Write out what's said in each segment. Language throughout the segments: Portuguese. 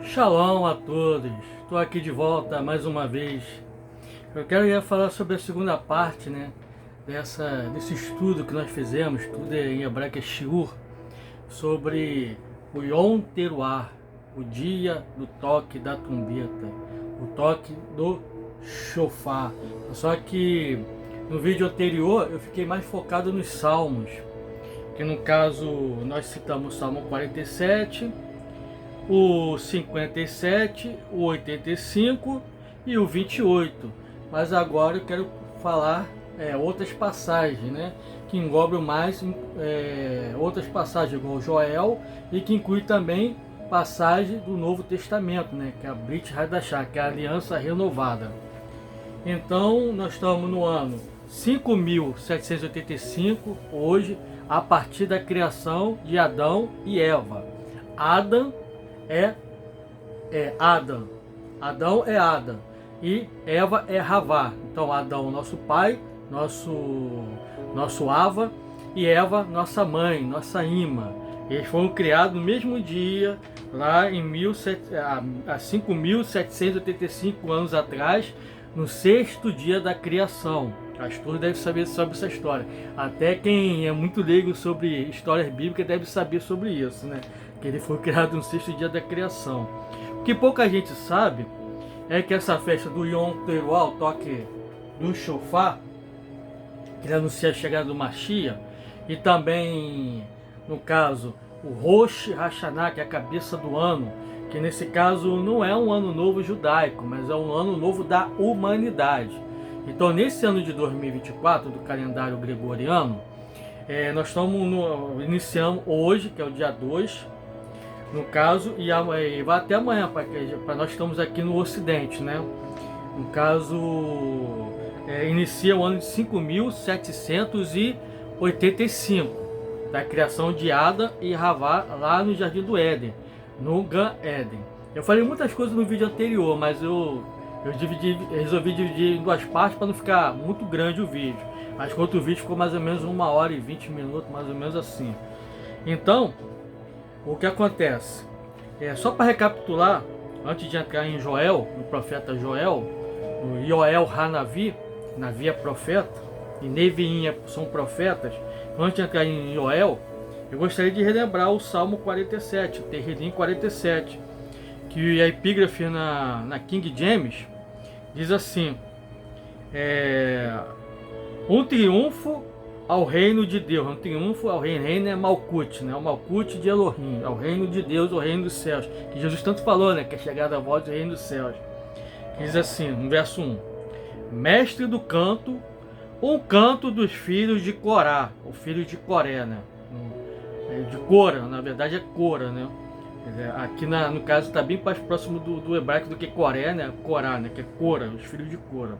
Shalom a todos, estou aqui de volta mais uma vez. Eu quero falar sobre a segunda parte, desse estudo que nós fizemos, tudo em hebraico é shiur, sobre o Yom Teruah, o dia do toque da trombeta, o toque do shofar. Só que no vídeo anterior eu fiquei mais focado nos salmos, que no caso nós citamos o Salmo 47, o 57, o 85 e o 28. Mas agora eu quero falar outras passagens, que englobam mais outras passagens, igual Joel, e que inclui também passagem do Novo Testamento, que é a Brit Hadashah, que é a Aliança Renovada. Então, nós estamos no ano 5.785, hoje, a partir da criação de Adão e Eva. Adão é Adão, Adão é Adão e Eva é Havá. Então Adão, nosso pai, nosso Ava, e Eva, nossa mãe, nossa Ima. Eles foram criados no mesmo dia, lá em 5.785 anos atrás, no sexto dia da criação. Acho que todos devem saber sobre essa história. Até quem é muito leigo sobre histórias bíblicas deve saber sobre isso, que ele foi criado no sexto dia da criação. O que pouca gente sabe é que essa festa do Yom Teruah, o toque do shofar, que anuncia a chegada do Mashiach, e também, no caso, o Rosh Hashanah, que é a cabeça do ano, que nesse caso não é um ano novo judaico, mas é um ano novo da humanidade. Então, nesse ano de 2024, do calendário gregoriano, nós iniciamos hoje, que é o dia 2, no caso, e vai até amanhã, para nós estamos aqui no Ocidente, No caso, inicia o ano de 5.785, da criação de Adão e Havá, lá no Jardim do Éden, no Gan Éden. Eu falei muitas coisas no vídeo anterior, mas eu resolvi dividir em duas partes para não ficar muito grande o vídeo. Acho que o outro vídeo ficou mais ou menos 1h20, mais ou menos assim. Então, o que acontece? Só para recapitular, antes de entrar em Joel, no profeta Joel, o Yoel Hanavi, Navi é profeta, e Neviim são profetas. Antes de entrar em Joel, eu gostaria de relembrar o Salmo 47, o Terrilim 47, que a epígrafe na King James diz assim: um triunfo ao reino de Deus, um triunfo ao reino é Malkut, o Malkut de Elohim, ao reino de Deus, ao reino dos céus, que Jesus tanto falou, que é chegada a voz do reino dos céus. Diz assim, no verso 1: mestre do canto, um canto dos filhos de Corá, o filho de Coré, de Cora, na verdade é Cora, Aqui no caso está bem mais próximo do hebraico do que Coré, Corá, que é Cora, os filhos de Cora.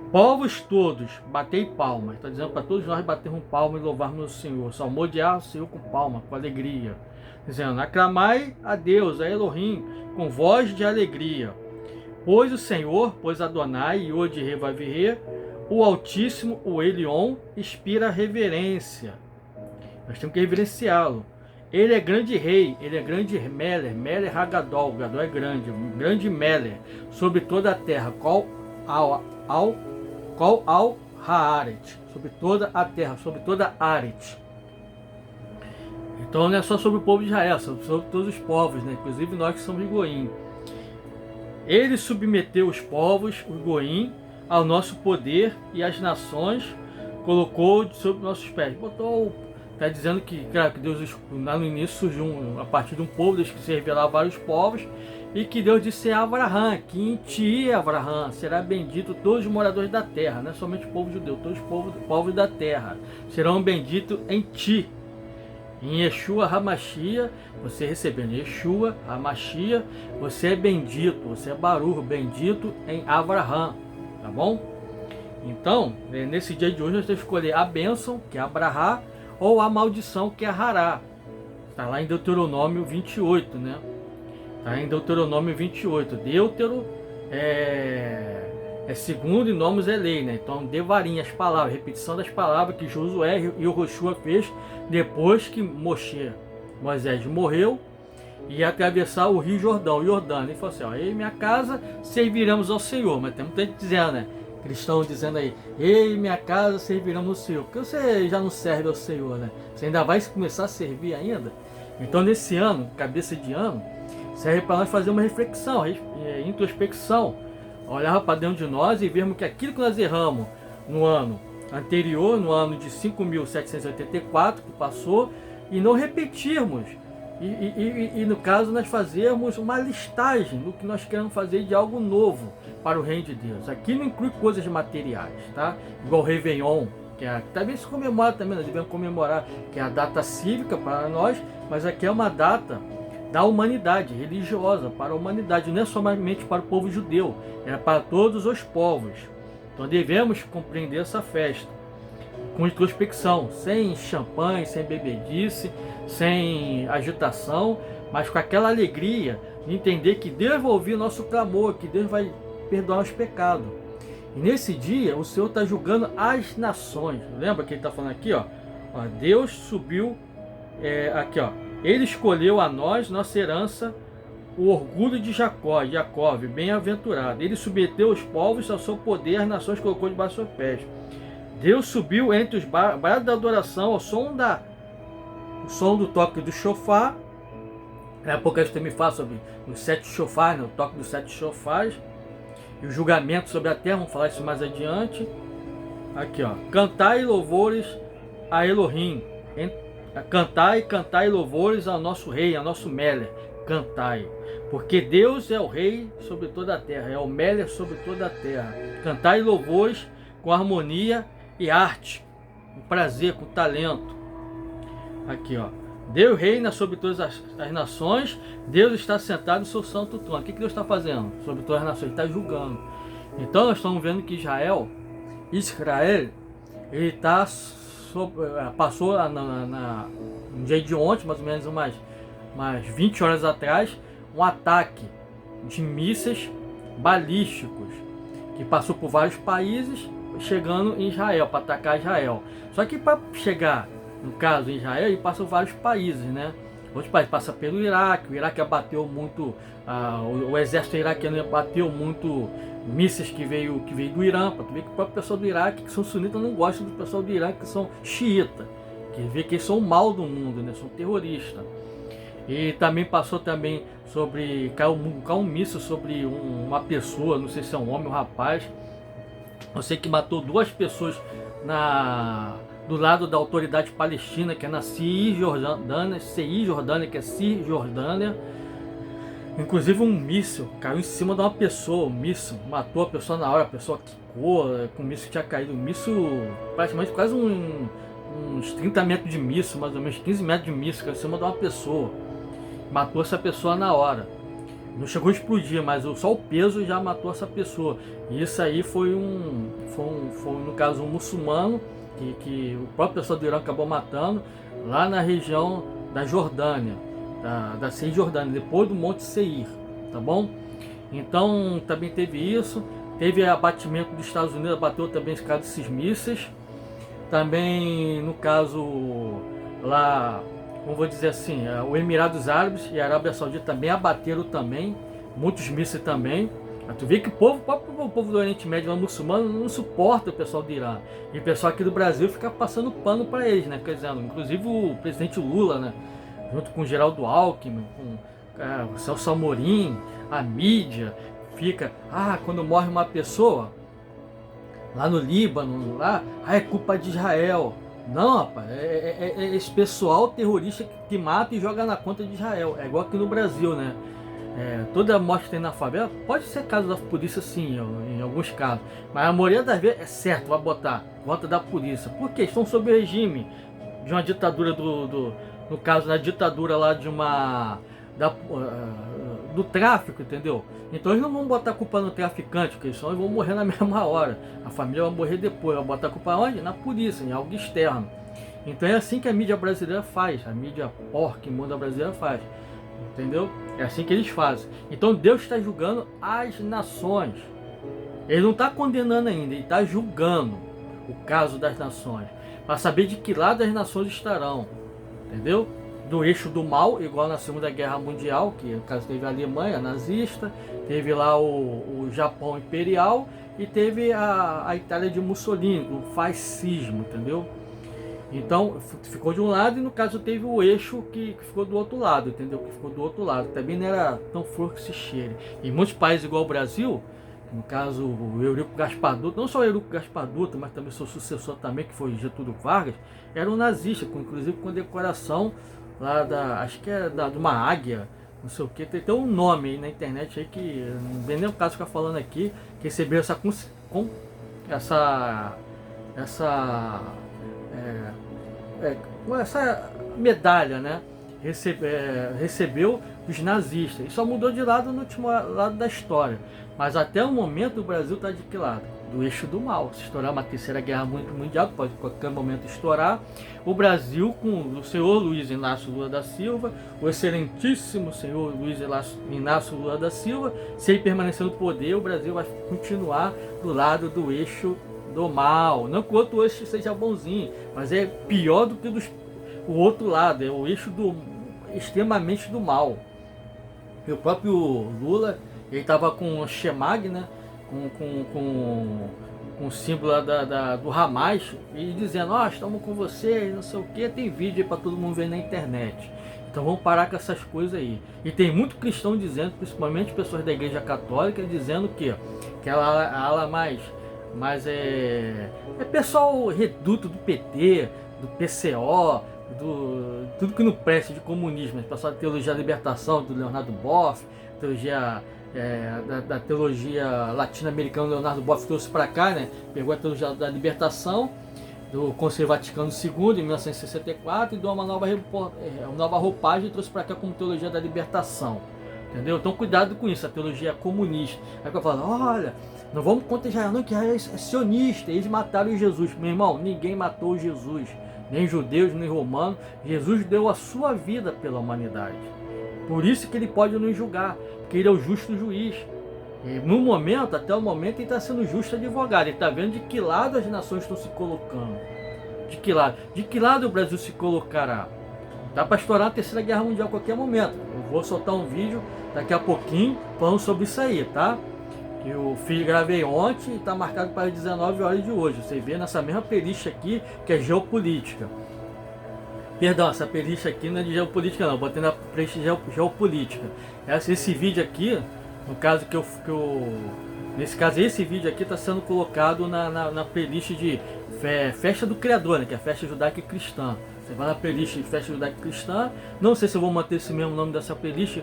Povos todos, batei palmas. Está dizendo para todos nós batermos palmas e louvarmos o Senhor. Salmodiar o Senhor com palma, com alegria. Dizendo, aclamai a Deus, a Elohim, com voz de alegria. Pois o Senhor, pois Adonai, Yod Revavirê, o Altíssimo, o Elion, inspira reverência. Nós temos que reverenciá-lo. Ele é grande rei, ele é grande Meler, Meler Hagadol, Gadol é grande, um grande Meler, sobre toda a terra, qual ao Haaret, sobre toda a terra, sobre toda a Aret. Então não é só sobre o povo de Israel, sobre todos os povos, inclusive nós que somos Goim. Ele submeteu os povos, os Goim, ao nosso poder, e as nações colocou sob nossos pés. Está dizendo que, claro, que Deus, lá no início, surgiu a partir de um povo, Deus que se revelava a vários povos, e que Deus disse a Abraão, que em ti, Abraão, será bendito todos os moradores da terra, não é somente o povo judeu, todos os povos da terra serão benditos em ti. Em Yeshua HaMashiach, você recebendo Yeshua HaMashiach, você é bendito, você é Baruch, bendito em Abraão, tá bom? Então, nesse dia de hoje, nós temos que escolher a bênção, que é Abrahá, ou a maldição, que é Hará. Está lá em Deuteronômio 28, Está em Deuteronômio 28. Deutero é segundo e nomos é lei, Então, devarim, as palavras, repetição das palavras que Josué e o Yoshua fez depois que Moisés morreu e atravessar o Rio Jordão, Jordânia. Ele falou assim, ó, eu e minha casa serviremos ao Senhor. Mas tem muita gente dizendo, né? Cristãos dizendo aí, eu e minha casa serviremos ao Senhor. Porque você já não serve ao Senhor, né? Você ainda vai começar a servir ainda? Então nesse ano, cabeça de ano, serve para nós fazer uma reflexão, introspecção. Olhar para dentro de nós e vermos que aquilo que nós erramos no ano anterior, no ano de 5.784 que passou, e não repetirmos. E no caso nós fazermos uma listagem do que nós queremos fazer de algo novo para o reino de Deus. Aqui não inclui coisas materiais, tá? Igual o Réveillon, que talvez se comemora também, nós devemos comemorar, que é a data cívica para nós, mas aqui é uma data da humanidade, religiosa, para a humanidade, não é somente para o povo judeu, é para todos os povos. Então devemos compreender essa festa com introspecção, sem champanhe, sem bebedice, sem agitação, mas com aquela alegria de entender que Deus vai ouvir nosso clamor, que Deus vai perdoar os pecados. E nesse dia o Senhor está julgando as nações. Lembra que ele está falando aqui, ó? Deus subiu, aqui, ó. Ele escolheu a nós, nossa herança, o orgulho de Jacó, bem-aventurado. Ele submeteu os povos ao seu poder, as nações colocou debaixo dos seus pés. Deus subiu entre os brados da adoração ao som do toque do chofar. Na época a gente também fala sobre os 7 chofar, né? O toque dos 7 chofares. E o julgamento sobre a terra, vamos falar isso mais adiante. Aqui, ó. Cantai louvores a Elohim. Cantai louvores ao nosso rei, ao nosso Meller. Cantai. Porque Deus é o rei sobre toda a terra, é o Meller sobre toda a terra. Cantai louvores com harmonia e arte, com prazer, com talento. Aqui, ó. Deus reina sobre todas as nações, Deus está sentado no seu santo trono. O que Deus está fazendo sobre todas as nações? Ele está julgando. Então nós estamos vendo que Israel, ele está passou no dia de ontem, mais ou menos umas 20 horas atrás, um ataque de mísseis balísticos que passou por vários países, chegando em Israel, para atacar Israel. Só que para chegar, no caso, em Israel, ele passa por vários países, né? Outros países passa pelo Iraque, o Iraque abateu muito, o exército iraquiano abateu muito mísseis que veio do Irã, para tu ver que o próprio pessoal do Iraque, que são sunitas, não gosta do pessoal do Iraque, que são xiita, que vê que eles são o mal do mundo, né? São terroristas. E também passou também sobre, caiu um míssil sobre uma pessoa, não sei se é um homem ou um rapaz, eu sei que matou 2 pessoas do lado da autoridade palestina, que é na Cisjordânia, que é Cisjordânia. Inclusive um míssil caiu em cima de uma pessoa, matou a pessoa na hora, a pessoa quicou, com o míssil tinha caído, um míssil praticamente quase uns 30 metros de míssil, mais ou menos 15 metros de míssil, caiu em cima de uma pessoa, matou essa pessoa na hora. Não chegou a explodir, mas só o peso já matou essa pessoa. E isso aí foi no caso, um muçulmano que o próprio pessoal do Irã acabou matando lá na região da Jordânia, da Cisjordânia, depois do Monte Seir, tá bom? Então também teve isso, teve abatimento dos Estados Unidos, abateu também esse caso desses mísseis. Também no caso lá, como vou dizer assim, o Emirados Árabes e a Arábia Saudita também abateram também, muitos mísseis também. Tu vê que o próprio povo do Oriente Médio, muçulmano, não suporta o pessoal do Irã. E o pessoal aqui do Brasil fica passando pano para eles, né? Quer dizer, inclusive o presidente Lula, né? Junto com o Geraldo Alckmin, com o Celso Amorim, a mídia, fica, quando morre uma pessoa, lá no Líbano, é culpa de Israel. Não, rapaz, é esse pessoal terrorista que mata e joga na conta de Israel. É igual aqui no Brasil, né? Toda morte que tem na favela, pode ser caso da polícia sim, em alguns casos, mas a maioria das vezes é certo, vai botar conta da polícia, porque estão sob o regime de uma ditadura no caso, na ditadura lá do tráfico, entendeu? Então eles não vão botar a culpa no traficante, porque eles vão morrer na mesma hora, a família vai morrer depois, vai botar a culpa onde? Na polícia, em algo externo. Então é assim que a mídia brasileira faz, a mídia porca imunda brasileira faz. Entendeu? É assim que eles fazem. Então Deus está julgando as nações. Ele não está condenando ainda, ele está julgando o caso das nações, para saber de que lado as nações estarão. Entendeu? do eixo do mal, igual na Segunda Guerra Mundial, que no caso teve a Alemanha nazista, teve lá o Japão imperial e teve a Itália de Mussolini, o fascismo, entendeu? Então ficou de um lado e no caso teve o eixo que ficou do outro lado, entendeu? Que ficou do outro lado, também não era tão flor que se cheire. Em muitos países igual o Brasil, no caso o Eurico Gaspar Dutra, não só o Eurico Gaspar Dutra, mas também seu sucessor também, que foi Getúlio Vargas, era um nazista, inclusive com decoração lá acho que é de uma águia, não sei o que, tem um nome aí na internet aí que não vem nem o caso ficar falando aqui, que recebeu essa medalha, né? Recebeu dos nazistas. E só mudou de lado no último lado da história. Mas até o momento o Brasil está de que lado? Do eixo do mal. Se estourar uma terceira guerra mundial, pode a qualquer momento estourar, o Brasil com o senhor Luiz Inácio Lula da Silva, o excelentíssimo senhor Luiz Inácio Lula da Silva, se ele permanecer no poder, o Brasil vai continuar do lado do eixo do mal. Não que o outro eixo seja bonzinho, mas é pior do que o outro lado, é o eixo extremamente do mal. E o próprio Lula, ele estava com o Chemag, né? Com o símbolo do Hamas, e dizendo, estamos com vocês, não sei o que, tem vídeo aí para todo mundo ver na internet. Então vamos parar com essas coisas aí. E tem muito cristão dizendo, principalmente pessoas da Igreja Católica, dizendo que a ala mais é pessoal reduto do PT, do PCO, tudo que não presta de comunismo, pessoal da teologia da libertação, do Leonardo Boff, teologia da teologia latino-americana. Leonardo Boff trouxe para cá, né? Pegou a teologia da libertação do Concílio Vaticano II em 1964 e deu uma nova roupagem e trouxe para cá como teologia da libertação, entendeu? Então cuidado com isso, a teologia comunista. Aí eu falo, olha, não vamos contra Israel não, que Israel é sionista, eles mataram Jesus. Meu irmão, ninguém matou Jesus, nem judeus, nem romanos. Jesus deu a sua vida pela humanidade, por isso que ele pode nos julgar, porque ele é o justo juiz. E no momento, até o momento, ele está sendo justo advogado. Ele está vendo de que lado as nações estão se colocando. De que lado? De que lado o Brasil se colocará? Dá para estourar a terceira guerra mundial a qualquer momento. Eu vou soltar um vídeo daqui a pouquinho falando sobre isso aí, tá? Que eu gravei ontem e está marcado para as 19 horas de hoje. Você vê nessa mesma playlist aqui, que é geopolítica. Perdão, essa playlist aqui não é de geopolítica não, eu botei na playlist geopolítica. Esse vídeo aqui, no caso nesse caso esse vídeo aqui está sendo colocado na playlist de Festa do Criador, né, que é a festa judaica e cristã. Você vai na playlist de festa judaica e cristã, não sei se eu vou manter esse mesmo nome dessa playlist,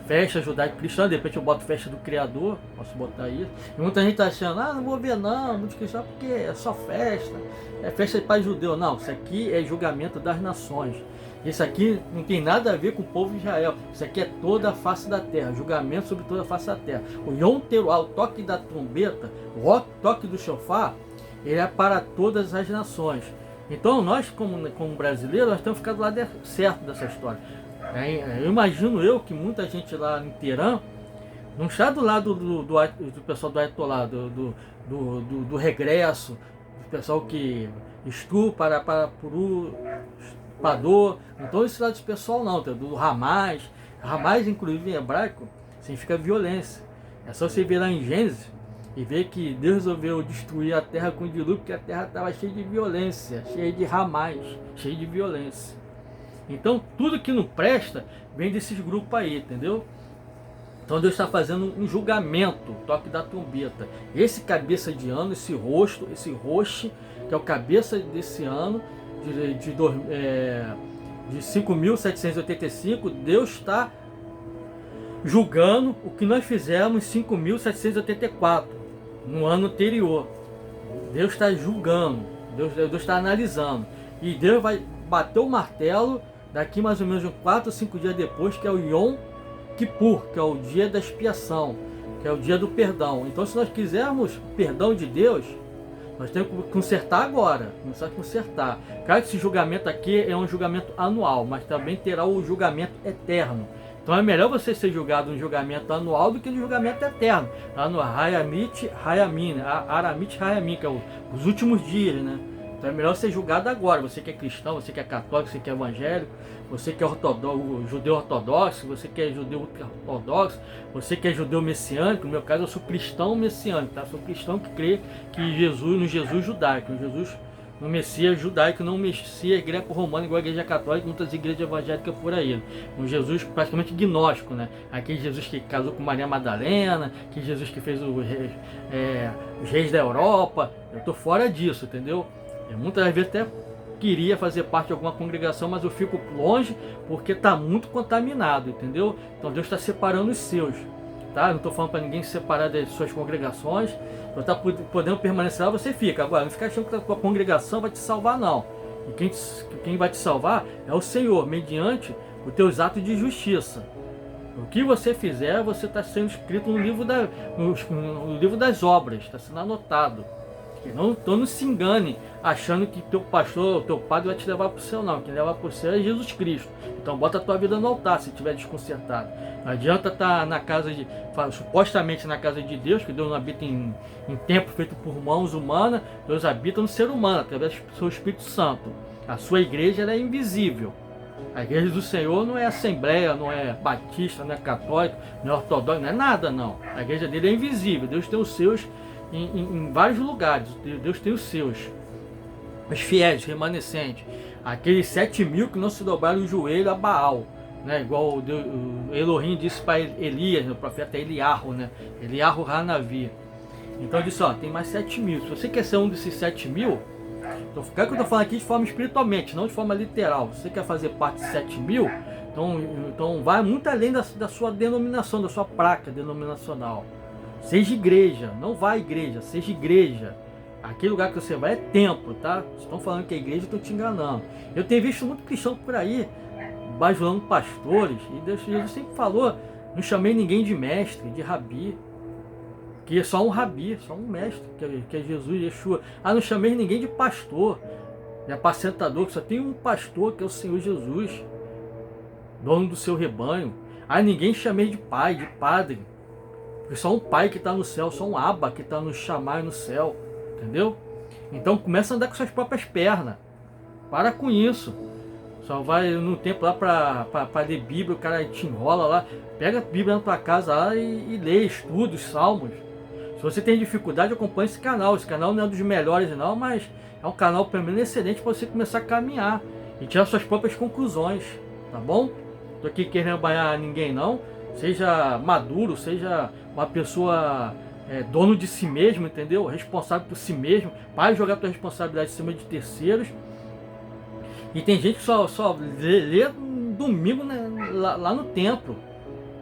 festa judaica e cristã, de repente eu boto festa do Criador, posso botar isso. E muita gente está achando, não vou ver não, muitos cristãos, porque é só festa, é festa de pai judeu. Não, isso aqui é julgamento das nações. Isso aqui não tem nada a ver com o povo de Israel. Isso aqui é toda a face da terra, julgamento sobre toda a face da terra. O Yom Teruah, o toque da trombeta, o toque do shofar, ele é para todas as nações. Então nós, como brasileiros, nós temos ficado do lado certo dessa história. Eu imagino que muita gente lá em Teherã não está do lado do pessoal do Ayatollah, do regresso, do pessoal que estupra para Pador, não estou esse lado desse pessoal não, do Hamas. Hamas, inclusive em hebraico, significa violência. É só você ver lá em Gênesis e ver que Deus resolveu destruir a terra com dilúvio, porque a terra estava cheia de violência, cheia de Hamas, cheia de violência. Então tudo que não presta vem desses grupos aí, entendeu? Então Deus está fazendo um julgamento, toque da trombeta. Esse cabeça de ano, esse roche, que é o cabeça desse ano, de 5.785, Deus está julgando o que nós fizemos em 5.784, no ano anterior. Deus está julgando, Deus está analisando. E Deus vai bater o martelo daqui mais ou menos 4 ou 5 dias depois, que é o Yom Kippur, que é o dia da expiação, que é o dia do perdão. Então se nós quisermos o perdão de Deus, nós temos que consertar agora, começar a consertar. Claro que esse julgamento aqui é um julgamento anual, mas também terá o julgamento eterno. Então é melhor você ser julgado no julgamento anual do que no julgamento eterno. Lá no Hayamit Hayamim, Aramit Hayamim, que é os últimos dias, né? Então é melhor ser julgado agora. Você que é cristão, você que é católico, você que é evangélico, você que é judeu ortodoxo, você que é judeu ortodoxo, você que é judeu messiânico. No meu caso, eu sou cristão messiânico, tá? Sou cristão que crê que Jesus, no Jesus judaico, no Jesus, no Messias judaico, não Messias greco-romano, igual a igreja católica e muitas igrejas evangélicas por aí. Um Jesus praticamente gnóstico, né? Aquele Jesus que casou com Maria Madalena, que Jesus que fez os reis da Europa. Eu tô fora disso, entendeu? Eu muitas vezes até queria fazer parte de alguma congregação, mas eu fico longe porque está muito contaminado, entendeu? Então Deus está separando os seus, tá? Não estou falando para ninguém se separar das suas congregações. Você está podendo permanecer lá, você fica. Agora, não fica achando que a tua congregação vai te salvar, não. E quem vai te salvar é o Senhor, mediante os teus atos de justiça. O que você fizer, você está sendo escrito no livro das obras, está sendo anotado. Não se engane achando que teu pastor, teu padre vai te levar para o céu, não. Quem leva para o céu é Jesus Cristo. Então bota a tua vida no altar se estiver desconcertado. Não adianta estar na casa supostamente na casa de Deus, que Deus não habita em templo feito por mãos humanas. Deus habita no ser humano, através do seu Espírito Santo. A sua igreja ela é invisível. A igreja do Senhor não é assembleia, não é batista, não é católico, não é ortodoxo, não é nada, não. A igreja dele é invisível. Deus tem os seus em vários lugares. Deus tem os seus, os fiéis, os remanescentes, aqueles 7.000 que não se dobraram o joelho a Baal, né? Igual o Elohim disse para Elias, o profeta Eliarro, né? Eliarro Hanavi. Então disse, ó, tem mais 7.000. Se você quer ser um desses 7.000, então, que eu estou falando aqui de forma espiritualmente, não de forma literal. Se você quer fazer parte de 7.000, então vai muito além da sua denominação, da sua placa denominacional. Seja igreja, não vá à igreja, seja igreja. Aquele lugar que você vai é templo, tá? Vocês estão falando que é igreja, estão te enganando. Eu tenho visto muito cristão por aí, bajulando pastores, e Jesus sempre falou, não chamei ninguém de mestre, de rabi, que é só um rabi, só um mestre, que é Jesus, Yeshua. Ah, não chamei ninguém de pastor, de apacentador, que só tem um pastor, que é o Senhor Jesus, dono do seu rebanho. Ah, ninguém chamei de pai, de padre, porque só um pai que está no céu, só um Abba que está nos chamar no céu, entendeu? Então começa a andar com suas próprias pernas. Para com isso. Só vai no tempo lá para ler Bíblia, o cara te enrola lá. Pega a Bíblia na tua casa lá e lê, estuda os salmos. Se você tem dificuldade, acompanhe esse canal. Esse canal não é dos melhores não, mas é um canal pelo menos excelente para você começar a caminhar e tirar suas próprias conclusões, tá bom? Tô aqui querendo banhar ninguém não. Seja maduro, seja uma pessoa dono de si mesmo, entendeu? Responsável por si mesmo. Para de jogar a tua responsabilidade em cima de terceiros. E tem gente que só lê domingo, né, lá no templo.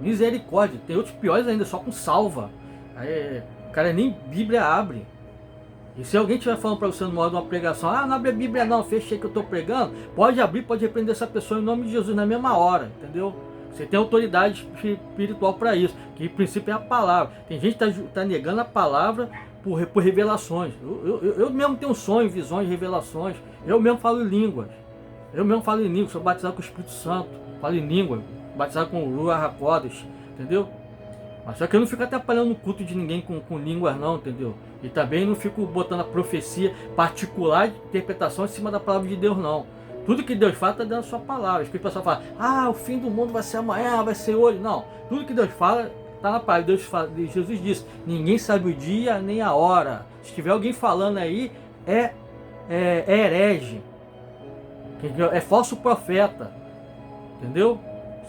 Misericórdia. Tem outros piores ainda, só com salva. Aí, o cara nem Bíblia abre. E se alguém estiver falando para você numa hora de uma pregação, ah, não abre a Bíblia não, fechei que eu estou pregando, pode abrir, pode repreender essa pessoa em nome de Jesus na mesma hora, entendeu? Você tem autoridade espiritual para isso, que em princípio é a palavra. Tem gente que está negando a palavra por revelações. Eu mesmo tenho sonhos, visões, revelações. Eu mesmo falo em línguas. Sou batizado com o Espírito Santo. Falo em língua, batizado com o Ruach HaKodesh, entendeu? Mas só que eu não fico atrapalhando o culto de ninguém com línguas não, entendeu? E também não fico botando a profecia particular de interpretação em cima da palavra de Deus, não. Tudo que Deus fala está dentro da sua palavra. As pessoas falam, ah, o fim do mundo vai ser amanhã, vai ser hoje. Não, tudo que Deus fala está na palavra. Jesus disse, ninguém sabe o dia nem a hora. Se tiver alguém falando aí, é herege. É falso profeta. Entendeu?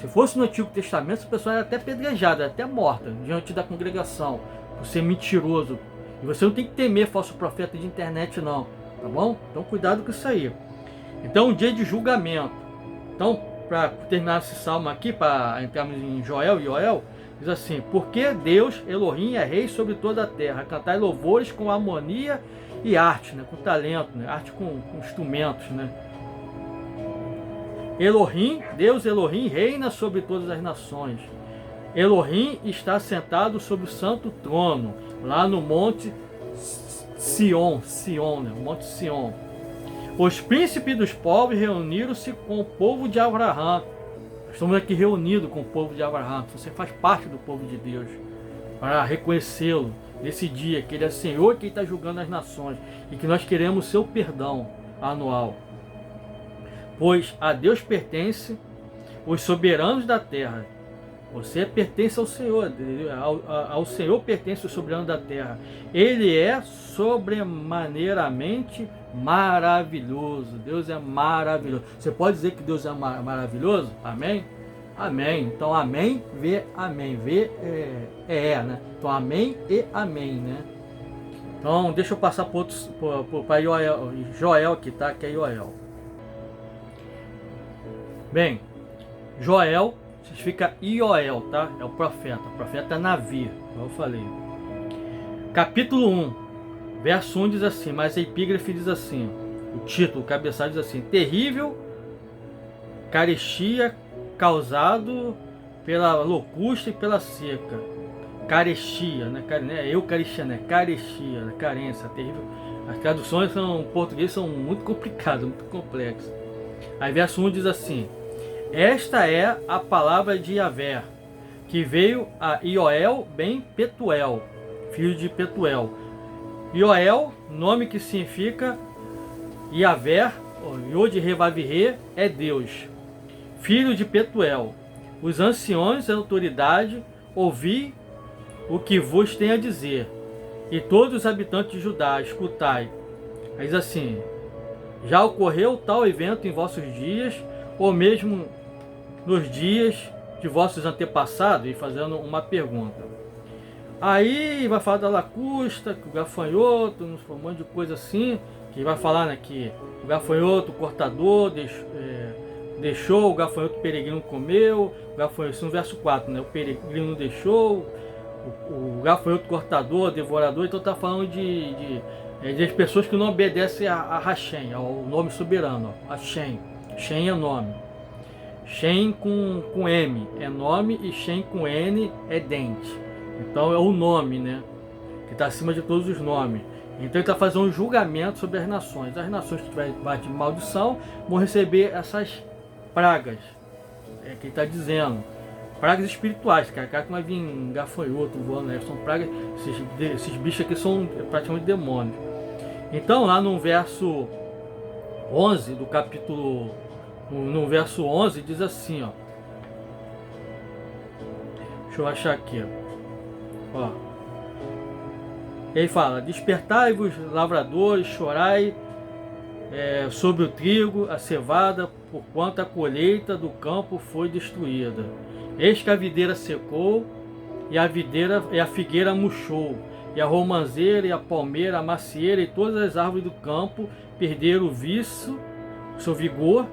Se fosse no Antigo Testamento, essa pessoa era até apedrejada, até morta, diante da congregação, por ser mentiroso. E você não tem que temer falso profeta de internet não, tá bom? Então cuidado com isso aí. Então, um dia de julgamento. Então, para terminar esse salmo aqui, para entrarmos em Joel, diz assim, porque Deus, Elohim, é rei sobre toda a terra, cantai louvores com harmonia e arte, né? Com talento, né? Arte com instrumentos, né? Elohim, Deus Elohim, reina sobre todas as nações. Elohim está sentado sobre o santo trono, lá no monte Sião, né? Monte Sião. Os príncipes dos povos reuniram-se com o povo de Abraão. Estamos aqui reunidos com o povo de Abraão. Você faz parte do povo de Deus. para reconhecê-lo nesse dia, que Ele é Senhor, que está julgando as nações, e que nós queremos seu perdão anual. Pois a Deus pertence os soberanos da terra. Você pertence ao Senhor, ao Senhor pertence o soberano da terra. Ele é sobremaneiramente maravilhoso. Deus é maravilhoso. Você pode dizer que Deus é maravilhoso? Amém? Amém. Então amém, vê amém. Vê né? Então amém e amém, né? Então deixa eu passar para Joel aqui, tá? Que é Joel. Bem, Joel significa Ioel, tá? É o profeta Navi, como eu falei. Capítulo 1, verso 1 diz assim, mas a epígrafe diz assim, o título, o cabeçalho diz assim, terrível carestia causado pela locusta e pela seca. Carestia, né? Eucaristia, né? Carestia, né? Carência, terrível. As traduções em português são muito complicadas, muito complexas. Aí verso 1 diz assim, esta é a palavra de Yahvé, que veio a Ioel ben Petuel, filho de Petuel. Ioel, nome que significa Yahvé, Yod Revavirê, é Deus. Filho de Petuel, os anciões e a autoridade, ouvi o que vos tem a dizer, e todos os habitantes de Judá, escutai. Diz assim, já ocorreu tal evento em vossos dias, ou mesmo nos dias de vossos antepassados? E fazendo uma pergunta. Aí vai falar da lacusta, o gafanhoto, um monte de coisa assim, que vai falar, né, que o gafanhoto, o cortador, deixou, o gafanhoto peregrino comeu, o gafanhoto, isso no verso 4, né, o peregrino deixou, o gafanhoto cortador, devorador, então está falando de pessoas que não obedecem a Hashem, ao nome soberano, a Shem. Shem é nome. Shem com M é nome e Shem com N é dente. Então é o nome, né? Que está acima de todos os nomes. Então ele está fazendo um julgamento sobre as nações. As nações que tiverem de maldição vão receber essas pragas. É que ele está dizendo. Pragas espirituais, cara que vai vir gafanhoto voando, né? São pragas, esses bichos aqui são praticamente demônios. Então lá no verso 11 do capítulo, no verso 11 diz assim, ó. Deixa eu achar aqui, ó. Ele fala, despertai-vos lavradores, chorai sobre o trigo, a cevada, porquanto a colheita do campo foi destruída. Eis que a videira secou, e a figueira murchou, e a romanceira, e a palmeira, a macieira, e todas as árvores do campo perderam o vício, seu vigor,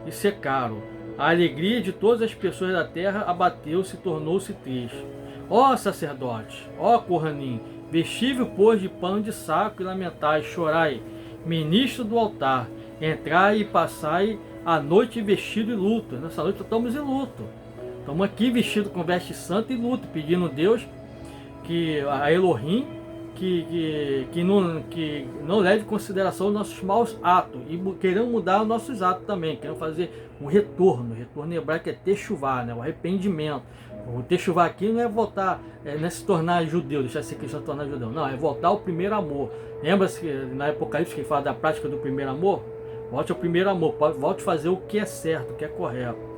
e secaram. A alegria de todas as pessoas da terra abateu-se e tornou-se triste. Ó sacerdote, ó Coranim, vestível pois de pano de saco, e lamentai, chorai, ministro do altar, entrai e passai a noite vestido em luto. Nessa noite estamos em luto. Estamos aqui vestidos com veste santa e luto, pedindo a Deus que a Elohim que não leve em consideração os nossos maus atos, e queremos mudar os nossos atos também, queremos fazer um retorno. O retorno hebraico é techuvá, né? O arrependimento. O techuvá aqui não é voltar, não é se tornar judeu, deixar de ser cristão, se tornar judeu, não, é voltar ao primeiro amor. Lembra-se que na Apocalipse que fala da prática do primeiro amor? Volte ao primeiro amor, volte a fazer o que é certo, o que é correto.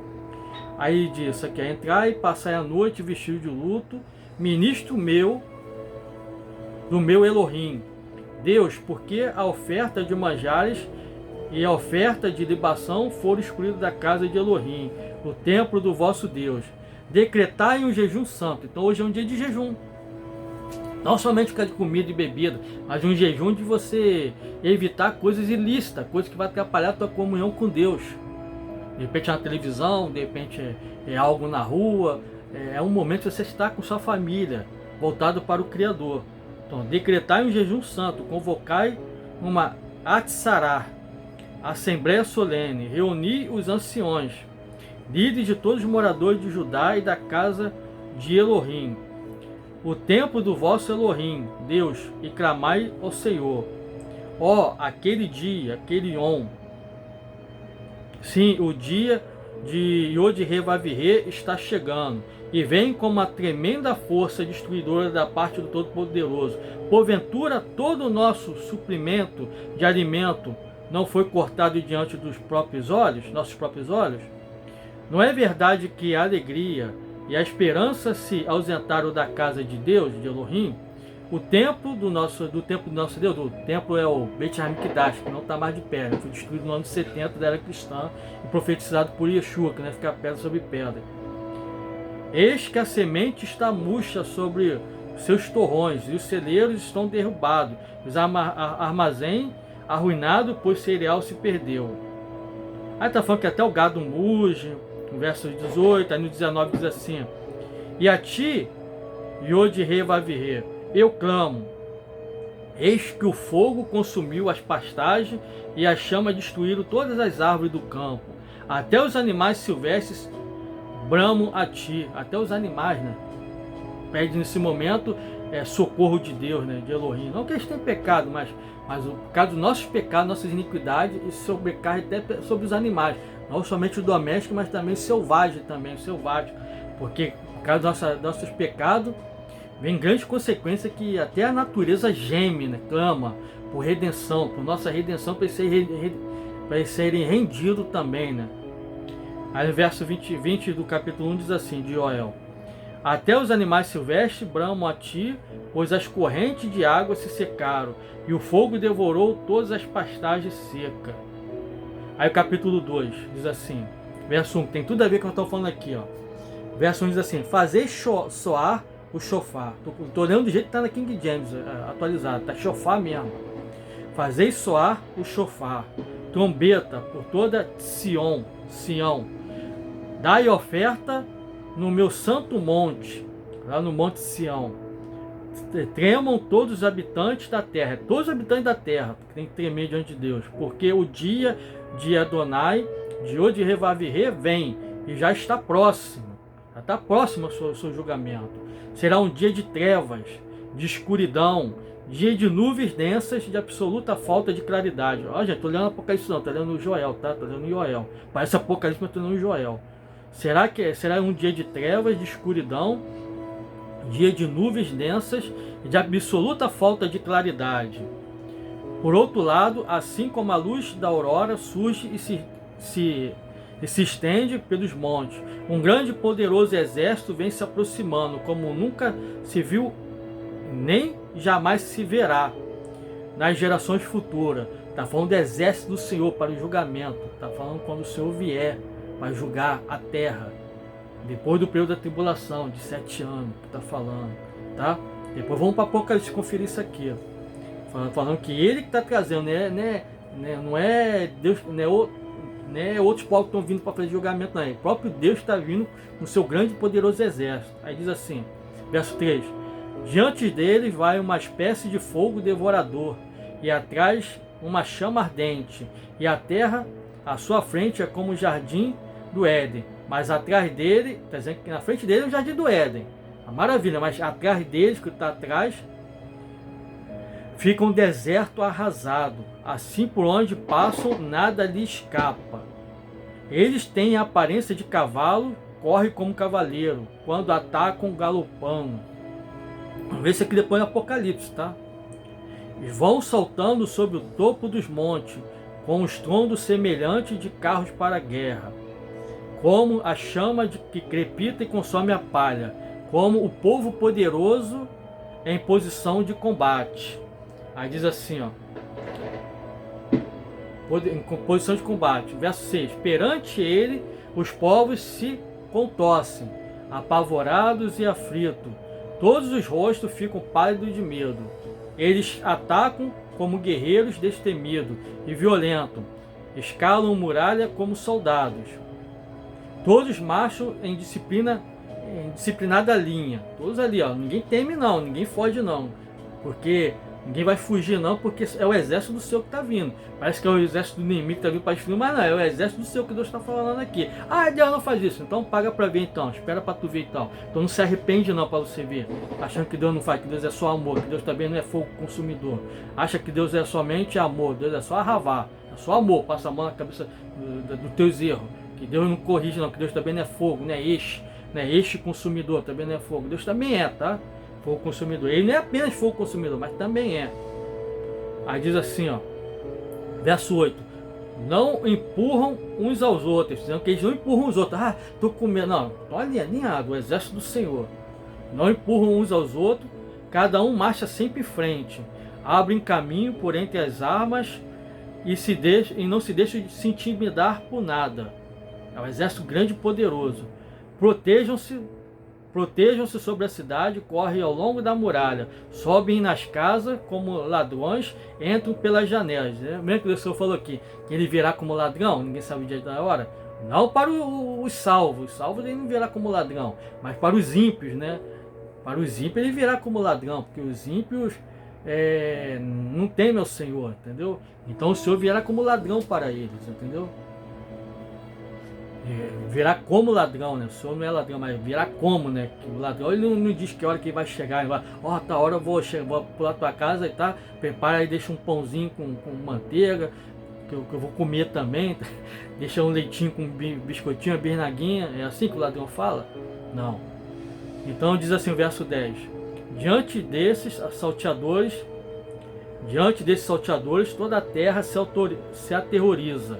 Aí diz aqui, entrar e passar a noite vestido de luto, ministro meu, do meu Elohim. Deus, porque a oferta de manjares e a oferta de libação foram excluídas da casa de Elohim, o templo do vosso Deus. Decretai um jejum santo. Então hoje é um dia de jejum. Não somente ficar de comida e bebida, mas um jejum de você evitar coisas ilícitas, coisas que vai atrapalhar a tua comunhão com Deus. De repente é na televisão, de repente é algo na rua. É um momento de você estar com sua família, voltado para o Criador. Então, decretai um jejum santo, convocai uma atzará, assembleia solene, reuni os anciões, líderes de todos os moradores de Judá e da casa de Elohim, o templo do vosso Elohim, Deus, e clamai ao Senhor. Ó, aquele dia, aquele sim, o dia de Yod-Heh-Vav-Heh está chegando, e vem com uma tremenda força destruidora da parte do Todo-Poderoso. Porventura, todo o nosso suprimento de alimento não foi cortado diante dos próprios olhos, nossos próprios olhos? Não é verdade que a alegria e a esperança se ausentaram da casa de Deus, de Elohim? O templo do nosso Deus, o templo é o Beit HaMikdash, que não está mais de pé, foi destruído no ano 70 da era cristã e profetizado por Yeshua, que não é ficar pedra sobre pedra. Eis que a semente está murcha sobre seus torrões, e os celeiros estão derrubados, os armazéns arruinados, pois cereal se perdeu. Aí está falando que até o gado muge, no verso 18, aí no 19 diz assim: e a ti, Yod-Heh-Vav-Heh, eu clamo, eis que o fogo consumiu as pastagens e as chamas destruíram todas as árvores do campo. Até os animais silvestres bramam a ti, até os animais, né? Pede nesse momento socorro de Deus, né? De Elohim. Não que eles tenham pecado, mas por causa dos nossos pecados, nossas iniquidades, e sobrecarga até sobre os animais. Não somente o doméstico, mas também o selvagem, porque por causa dos nossos pecados, vem grande consequência que até a natureza geme, né? Clama por redenção, por nossa redenção, para eles serem rendidos também, né? Aí no verso 20 do capítulo 1 diz assim, de Joel: até os animais silvestres bramam a ti, pois as correntes de água se secaram, e o fogo devorou todas as pastagens secas. Aí o capítulo 2 diz assim, verso 1, tem tudo a ver com o que eu estou falando aqui, ó. Verso 1 diz assim: fazei soar o shofar. Estou lendo do jeito que está na King James, atualizado, está shofar mesmo. Fazei soar o shofar, trombeta por toda Sião. Dai oferta no meu santo monte, lá no monte Sião. Tremam todos os habitantes da terra, todos os habitantes da terra tem que tremer diante de Deus, porque o dia de Adonai, de Yod-Heh-Vav-Heh, vem e já está próximo. Já está próximo ao seu julgamento. Será um dia de trevas, de escuridão, dia de nuvens densas, de absoluta falta de claridade. Ó, gente, estou lendo Apocalipse não, estou lendo Joel, tá? Estou lendo Joel. Parece Apocalipse, mas estou lendo Joel. Será um dia de trevas, de escuridão, dia de nuvens densas e de absoluta falta de claridade. Por outro lado, assim como a luz da aurora surge e se estende pelos montes, um grande e poderoso exército vem se aproximando, como nunca se viu, nem jamais se verá nas gerações futuras. Está falando do exército do Senhor para o julgamento. Está falando quando o Senhor vier para julgar a terra, depois do período da tribulação de 7 anos, que está falando, tá? Depois vamos para Apocalipse conferir isso aqui, falando que ele que está trazendo, não é Deus, não é outros povos que estão vindo para fazer julgamento, não. O próprio Deus está vindo com seu grande e poderoso exército. Aí diz assim, verso 3: diante dele vai uma espécie de fogo devorador, e atrás uma chama ardente, e a terra à sua frente é como o jardim do Éden, mas atrás dele, está dizendo que na frente dele é o jardim do Éden, a maravilha, mas atrás deles, que está atrás, fica um deserto arrasado, assim por onde passam nada lhe escapa. Eles têm a aparência de cavalo, correm como cavaleiro, quando atacam galopando. Vamos ver isso aqui depois no Apocalipse, tá? Eles vão saltando sobre o topo dos montes, com um estrondo semelhante de carros para a guerra, como a chama que crepita e consome a palha, como o povo poderoso em posição de combate. Aí diz assim, ó, em posição de combate, verso 6: perante ele os povos se contorcem, apavorados e aflitos, todos os rostos ficam pálidos de medo. Eles atacam como guerreiros destemidos e violentos, escalam muralha como soldados. Todos marcham em disciplinada linha, todos ali, ó, ninguém teme não, ninguém foge não, porque ninguém vai fugir não, porque é o exército do Senhor que está vindo. Parece que é o exército do inimigo que está vindo para destruir, mas não, é o exército do Senhor que Deus está falando aqui. Ah, Deus não faz isso, então paga para ver então, espera para tu ver então. Então não se arrepende não para você ver, achando que Deus não faz, que Deus é só amor, que Deus também não é fogo consumidor. Acha que Deus é somente amor, Deus é só arravar, é só amor, passa a mão na cabeça dos teus erros. que Deus não corrige não, que Deus também não é fogo, não é este consumidor, também não é fogo. Deus também é, tá? Fogo consumidor. Ele não é apenas fogo consumidor, mas também é. Aí diz assim, ó, verso 8: não empurram uns aos outros, dizendo que eles não empurram os outros. Ah, tô com medo. Não, tô alinhado, o exército do Senhor. Não empurram uns aos outros, cada um marcha sempre em frente. Abrem caminho por entre as armas e não se deixam de se intimidar por nada. É um exército grande e poderoso. Protejam-se sobre a cidade, correm ao longo da muralha, sobem nas casas como ladrões, entram pelas janelas. Mesmo que o Senhor falou aqui, que ele virá como ladrão, ninguém sabe o dia da hora. Não para os salvos ele não virá como ladrão, mas para os ímpios, né? Para os ímpios ele virá como ladrão, porque os ímpios não temem ao Senhor, entendeu? Então o Senhor virá como ladrão para eles, entendeu? Virá como ladrão, né? O Senhor não é ladrão, mas virá como, né? Que o ladrão, ele não diz que hora que ele vai chegar, ele vai, tá hora eu vou pular tua casa e tá, prepara aí, deixa um pãozinho com manteiga, que eu vou comer também, deixa um leitinho com biscoitinho, uma bisnaguinha, é assim que o ladrão fala? Não. Então diz assim o verso 10: diante desses salteadores, toda a terra se aterroriza.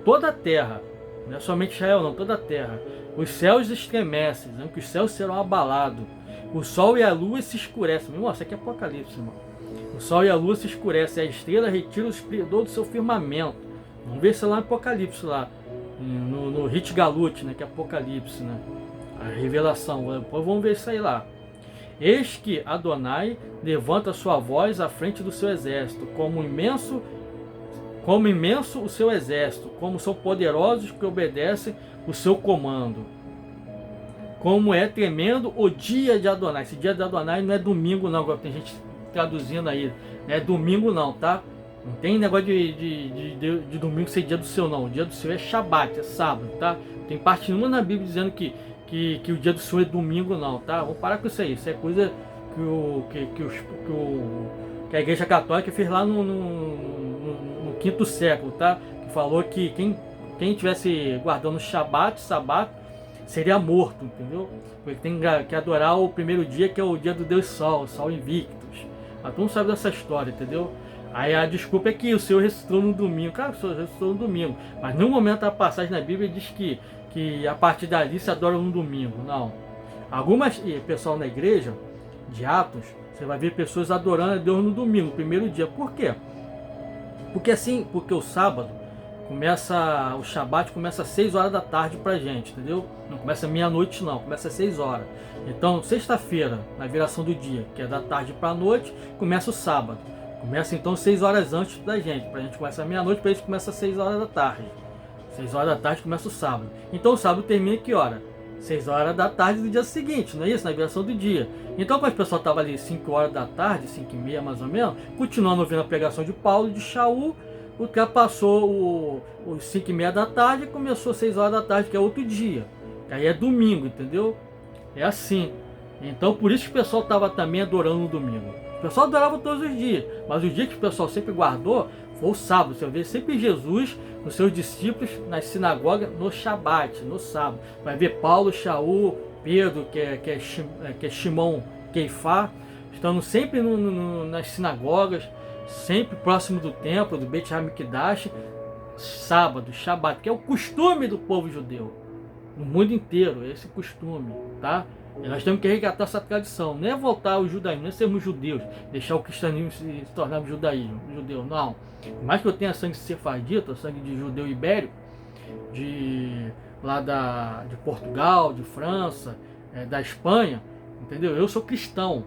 Toda a terra, não é somente Israel não, toda a terra. Os céus estremecem, dizendo que os céus serão abalados. O sol e a lua se escurecem. Meu irmão, isso aqui é Apocalipse, irmão. O sol e a lua se escurecem, a estrela retira o esplendor do seu firmamento. Vamos ver se lá no Apocalipse, lá no Hit Galut, né, que é Apocalipse, né? A revelação, depois vamos ver isso aí lá. Eis que Adonai levanta sua voz à frente do seu exército, como imenso o seu exército, como são poderosos que obedecem o seu comando. Como é tremendo o dia de Adonai. Esse dia de Adonai não é domingo não, tem gente traduzindo aí, não é domingo não, tá? Não tem negócio de domingo ser dia do seu não, o dia do seu é Shabat, é sábado, tá? Tem parte nenhuma na Bíblia dizendo que o dia do Senhor é domingo não, tá? Vamos parar com isso aí, isso é coisa que a Igreja Católica fez lá no quinto século, tá? Que falou que quem estivesse guardando Shabat seria morto, entendeu? Porque tem que adorar o primeiro dia, que é o dia do Deus Sol, Sol Invictus. Mas tu não sabe dessa história, entendeu? Aí a desculpa é que o Senhor ressuscitou no domingo. Cara, o Senhor ressuscitou no domingo. Mas no momento da passagem na Bíblia diz que a partir dali se adora no domingo. Não. Pessoal na igreja, de Atos, você vai ver pessoas adorando a Deus no domingo, primeiro dia. Por quê? Porque o sábado o Shabat começa às 6 horas da tarde pra gente, entendeu? Não começa meia-noite não, começa às 6 horas. Então, sexta-feira, na viração do dia, que é da tarde pra noite, começa o sábado. Começa então 6 horas antes da gente, pra gente começar meia-noite, pra eles começa às 6 horas da tarde. 6 horas da tarde começa o sábado. Então o sábado termina que hora? 6 horas da tarde do dia seguinte, não é isso? Na viração do dia. Então quando o pessoal estava ali 5 horas da tarde, 5 e meia mais ou menos, continuando ouvindo a pregação de Paulo e de Shaul, o que passou os 5 e meia da tarde e começou 6 horas da tarde, que é outro dia. Aí é domingo, entendeu? É assim. Então por isso que o pessoal estava também adorando no domingo. O pessoal adorava todos os dias, mas o dia que o pessoal sempre guardou foi o sábado. Você vê sempre Jesus, os seus discípulos nas sinagogas no Shabat, no sábado. Vai ver Paulo, Shaul, Pedro, que é Shimon, Keifá, estando sempre nas sinagogas, sempre próximo do templo, do Beit HaMikdash, sábado, Shabat, que é o costume do povo judeu. No mundo inteiro, é esse costume, tá? E nós temos que resgatar essa tradição. Não é voltar ao judaísmo, não é sermos judeus, deixar o cristianismo se tornar judaísmo, judeu, não. Por mais que eu tenha sangue sefardita, sangue de judeu ibérico, de Portugal, de França, da Espanha, entendeu? Eu sou cristão.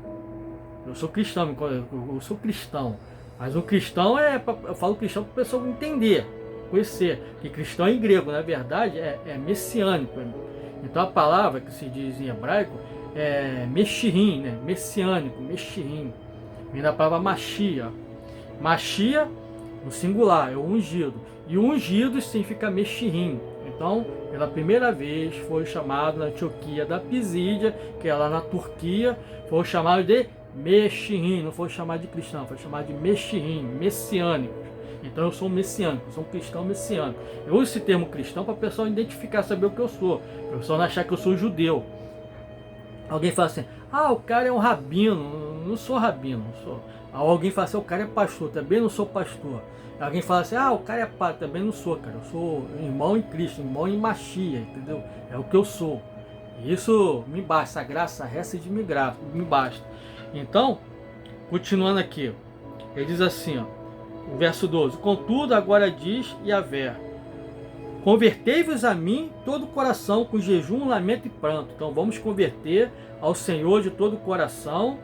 Mas um cristão eu falo cristão para a pessoa entender, conhecer. Que cristão em grego, na verdade, é messiânico. Então a palavra que se diz em hebraico é Meshirim, né? Messiânico, Meshirim. Vem da palavra Machia. Machia, no singular, é o ungido. E o ungido significa Meshirim. Então, pela primeira vez, foi chamado na Antioquia da Pisídia, que é lá na Turquia, foi chamado de Meshirim. Não foi chamado de cristão, foi chamado de Meshirim, messiânico. Então eu sou um messiânico, eu sou um cristão messiânico. Eu uso esse termo cristão para a pessoa identificar, saber o que eu sou, para a pessoa não achar que eu sou judeu. Alguém fala assim, ah, o cara é um rabino. Não sou rabino, não sou. Alguém fala assim, o cara é pastor, também não sou pastor. Alguém fala assim, ah, o cara é padre, também não sou, cara. Eu sou irmão em Cristo, irmão em Machia, entendeu? É o que eu sou. Isso me basta, a graça resta de me basta. Então, continuando aqui, ele diz assim, ó, o verso 12, contudo agora diz Yahvé, convertei-vos a mim todo o coração com jejum, lamento e pranto. Então vamos converter ao Senhor de todo o coração,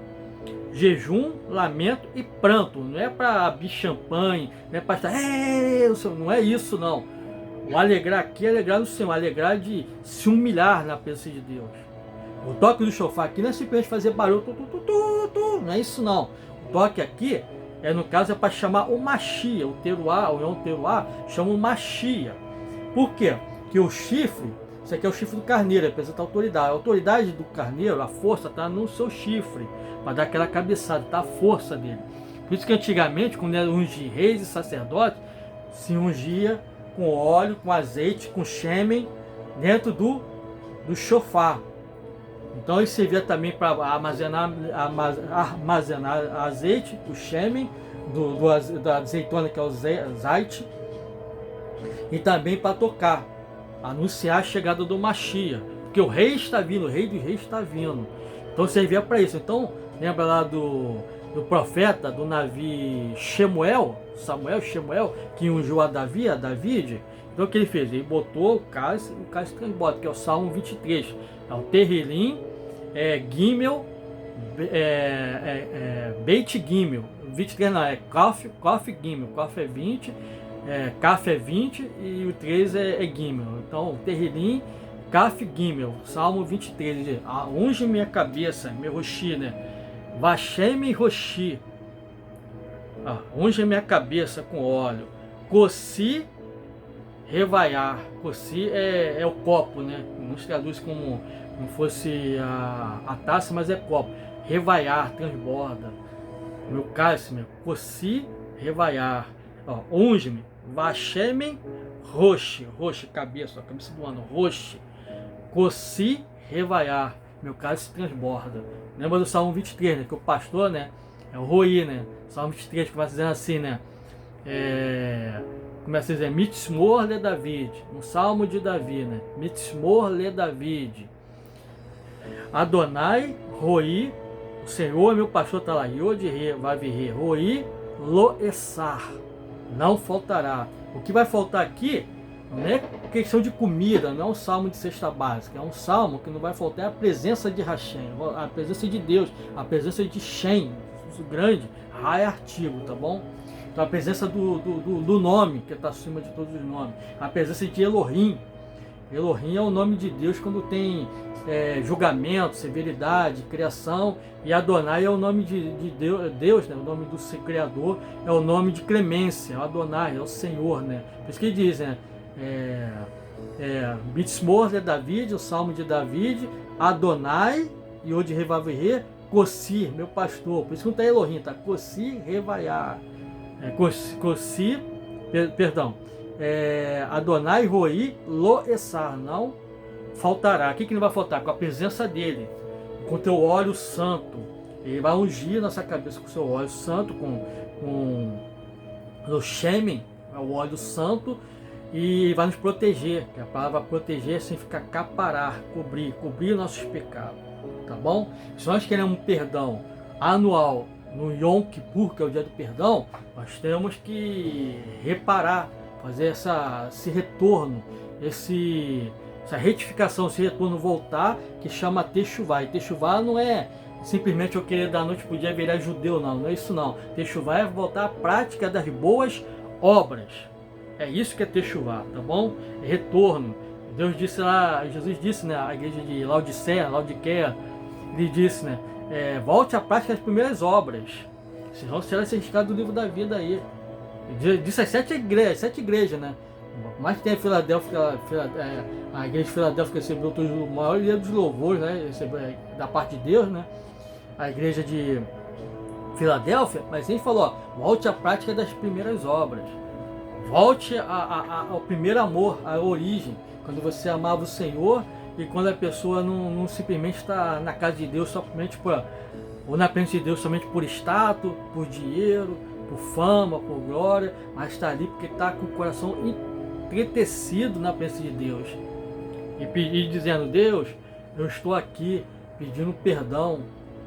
jejum, lamento e pranto. Não é para abrir champanhe, não é para estar, não é isso não. O alegrar aqui é alegrar no Senhor, alegrar de se humilhar na presença de Deus. O toque do chofar aqui não é simplesmente fazer barulho, não é isso não. O toque aqui, no caso, é para chamar o Machia, o Teruá, o Yom Teruá, chama o Machia. Por quê? Porque o chifre, isso aqui é o chifre do carneiro, representa a autoridade. A autoridade do carneiro, a força está no seu chifre, para dar aquela cabeçada, está a força dele. Por isso que antigamente, quando era ungir reis e sacerdotes, se ungia com óleo, com azeite, com shêmen, dentro do chofar. Então ele servia também para armazenar azeite, o shêmen, da azeitona, que é o zait, e também para tocar, anunciar a chegada do Machia, porque o rei está vindo, o rei dos reis está vindo. Então servia para isso. Então lembra lá do profeta, do Navi Shemuel, que ungiu a David. Então o que ele fez? Ele botou o cálice transborda, que é o Salmo 23. É o Terrilim, Gimel, Beit Gimel. 23 não, é Kaf Gimel. Kaf é 20, Kaf é 20 e o 3 é Gimel. Então, Terrilim, Kaf Gimel, Salmo 23. Ele diz, unge minha cabeça, meu roshi, né? Vashem e roshi. Unge minha cabeça com óleo. Kossi revaiar. Kossi é o copo, né? Não se traduz como fosse a taça, mas é copo. Revaiar, transborda. Meu cálice, meu. Kossi revaiar. Unge-me. Vashem roshi. Roshi, cabeça do ano. Roshi. Kossi revaiar. Meu cálice transborda. Lembra do Salmo 23, né? Que o pastor, né? É o Roi, né? Salmo 23 que vai dizendo assim, né? Começa a dizer Mitzmor le David, um salmo de Davi, né? Mitzmor le David. Adonai, Roi, o Senhor é meu pastor, tá lá. Yod Re, Vav Re, Roi, Lo Essar. Não faltará. O que vai faltar aqui não é questão de comida, não é um salmo de cesta básica, é um salmo que não vai faltar, é a presença de Hashem, a presença de Deus, a presença de Shem, o grande, Ra é artigo, tá bom? Então a presença do nome, que está acima de todos os nomes, a presença de Elohim. Elohim é o nome de Deus quando tem julgamento, severidade, criação, e Adonai é o nome de Deus, né? O nome do Criador é o nome de clemência, Adonai é o Senhor, né? Por isso que ele diz, né? Mitzmor de David, o Salmo de David, Adonai, Yod Revav Re, Kossi, meu pastor. Por isso que não está Elohim, está Kossi Revaiar. Adonai Roi Lo Essar, não faltará. O que não vai faltar? Com a presença dele, com o teu óleo santo. Ele vai ungir nossa cabeça com o seu óleo santo, com o Shemen, o óleo santo, e vai nos proteger. Que a palavra proteger significa caparar, cobrir nossos pecados, tá bom? Se nós queremos um perdão anual no Yom Kippur, que é o dia do perdão, nós temos que reparar, fazer esse retorno, essa retificação, esse retorno voltar, que chama Teshuvá. E Teshuvá não é simplesmente eu querer da noite para o dia virar judeu, não é isso não. Teshuvá é voltar à prática das boas obras. É isso que é Teshuvá, tá bom? É retorno. Deus disse lá, Jesus disse, né, a igreja de Laodiceia, ele disse, né, volte à prática das primeiras obras, senão será certificado do livro da vida aí. Disse as 7 igrejas, né? Mas tem a Filadélfia, a igreja de Filadélfia que recebeu o maior dos louvores, né? Da parte de Deus, né? A igreja de Filadélfia, mas ele falou, volte à prática das primeiras obras. Volte ao primeiro amor, à origem, quando você amava o Senhor e quando a pessoa não simplesmente está na casa de Deus somente ou na presença de Deus somente por status, por dinheiro, por fama, por glória, mas está ali porque está com o coração entretecido na presença de Deus. E dizendo: Deus, eu estou aqui pedindo perdão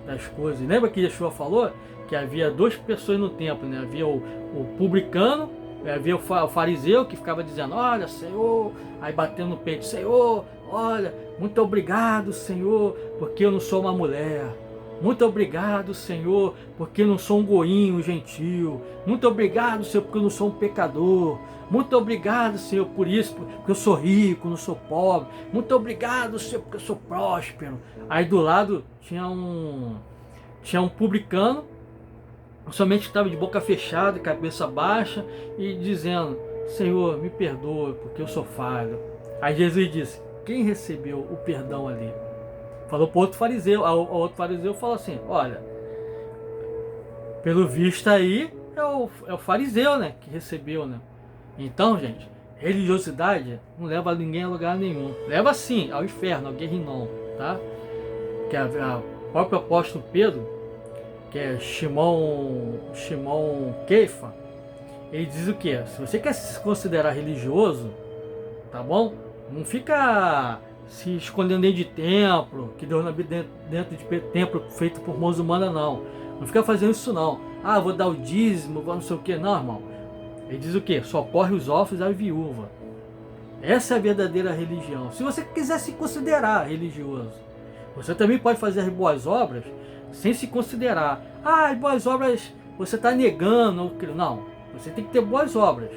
das coisas. E lembra que Yeshua falou que havia duas pessoas no templo, né? Havia o publicano, havia o fariseu que ficava dizendo: olha, Senhor, aí batendo no peito: Senhor, olha, muito obrigado, Senhor, porque eu não sou uma mulher. Muito obrigado, Senhor, porque eu não sou um goinho gentil. Muito obrigado, Senhor, porque eu não sou um pecador. Muito obrigado, Senhor, por isso, porque eu sou rico, não sou pobre. Muito obrigado, Senhor, porque eu sou próspero. Aí do lado tinha um publicano, somente estava de boca fechada, cabeça baixa, e dizendo: Senhor, me perdoa, porque eu sou falho. Aí Jesus disse: quem recebeu o perdão ali? Falou para outro fariseu. O outro fariseu falou assim: olha, pelo visto aí é o fariseu, né, que recebeu, né? Então, gente, religiosidade não leva ninguém a lugar nenhum. Leva sim ao inferno, ao guerrinom, tá? Que o próprio apóstolo Pedro, que é Shimon Keifa, ele diz o que? Se você quer se considerar religioso, tá bom? Não fica se escondendo dentro de templo, que Deus não habita dentro de templo feito por mãos humanas, não. Não fica fazendo isso, não. Ah, vou dar o dízimo, vou não sei o que. Não, irmão. Ele diz o que? Socorre os órfãos e a viúva. Essa é a verdadeira religião. Se você quiser se considerar religioso, você também pode fazer as boas obras sem se considerar: ah, as boas obras você está negando. Não, você tem que ter boas obras.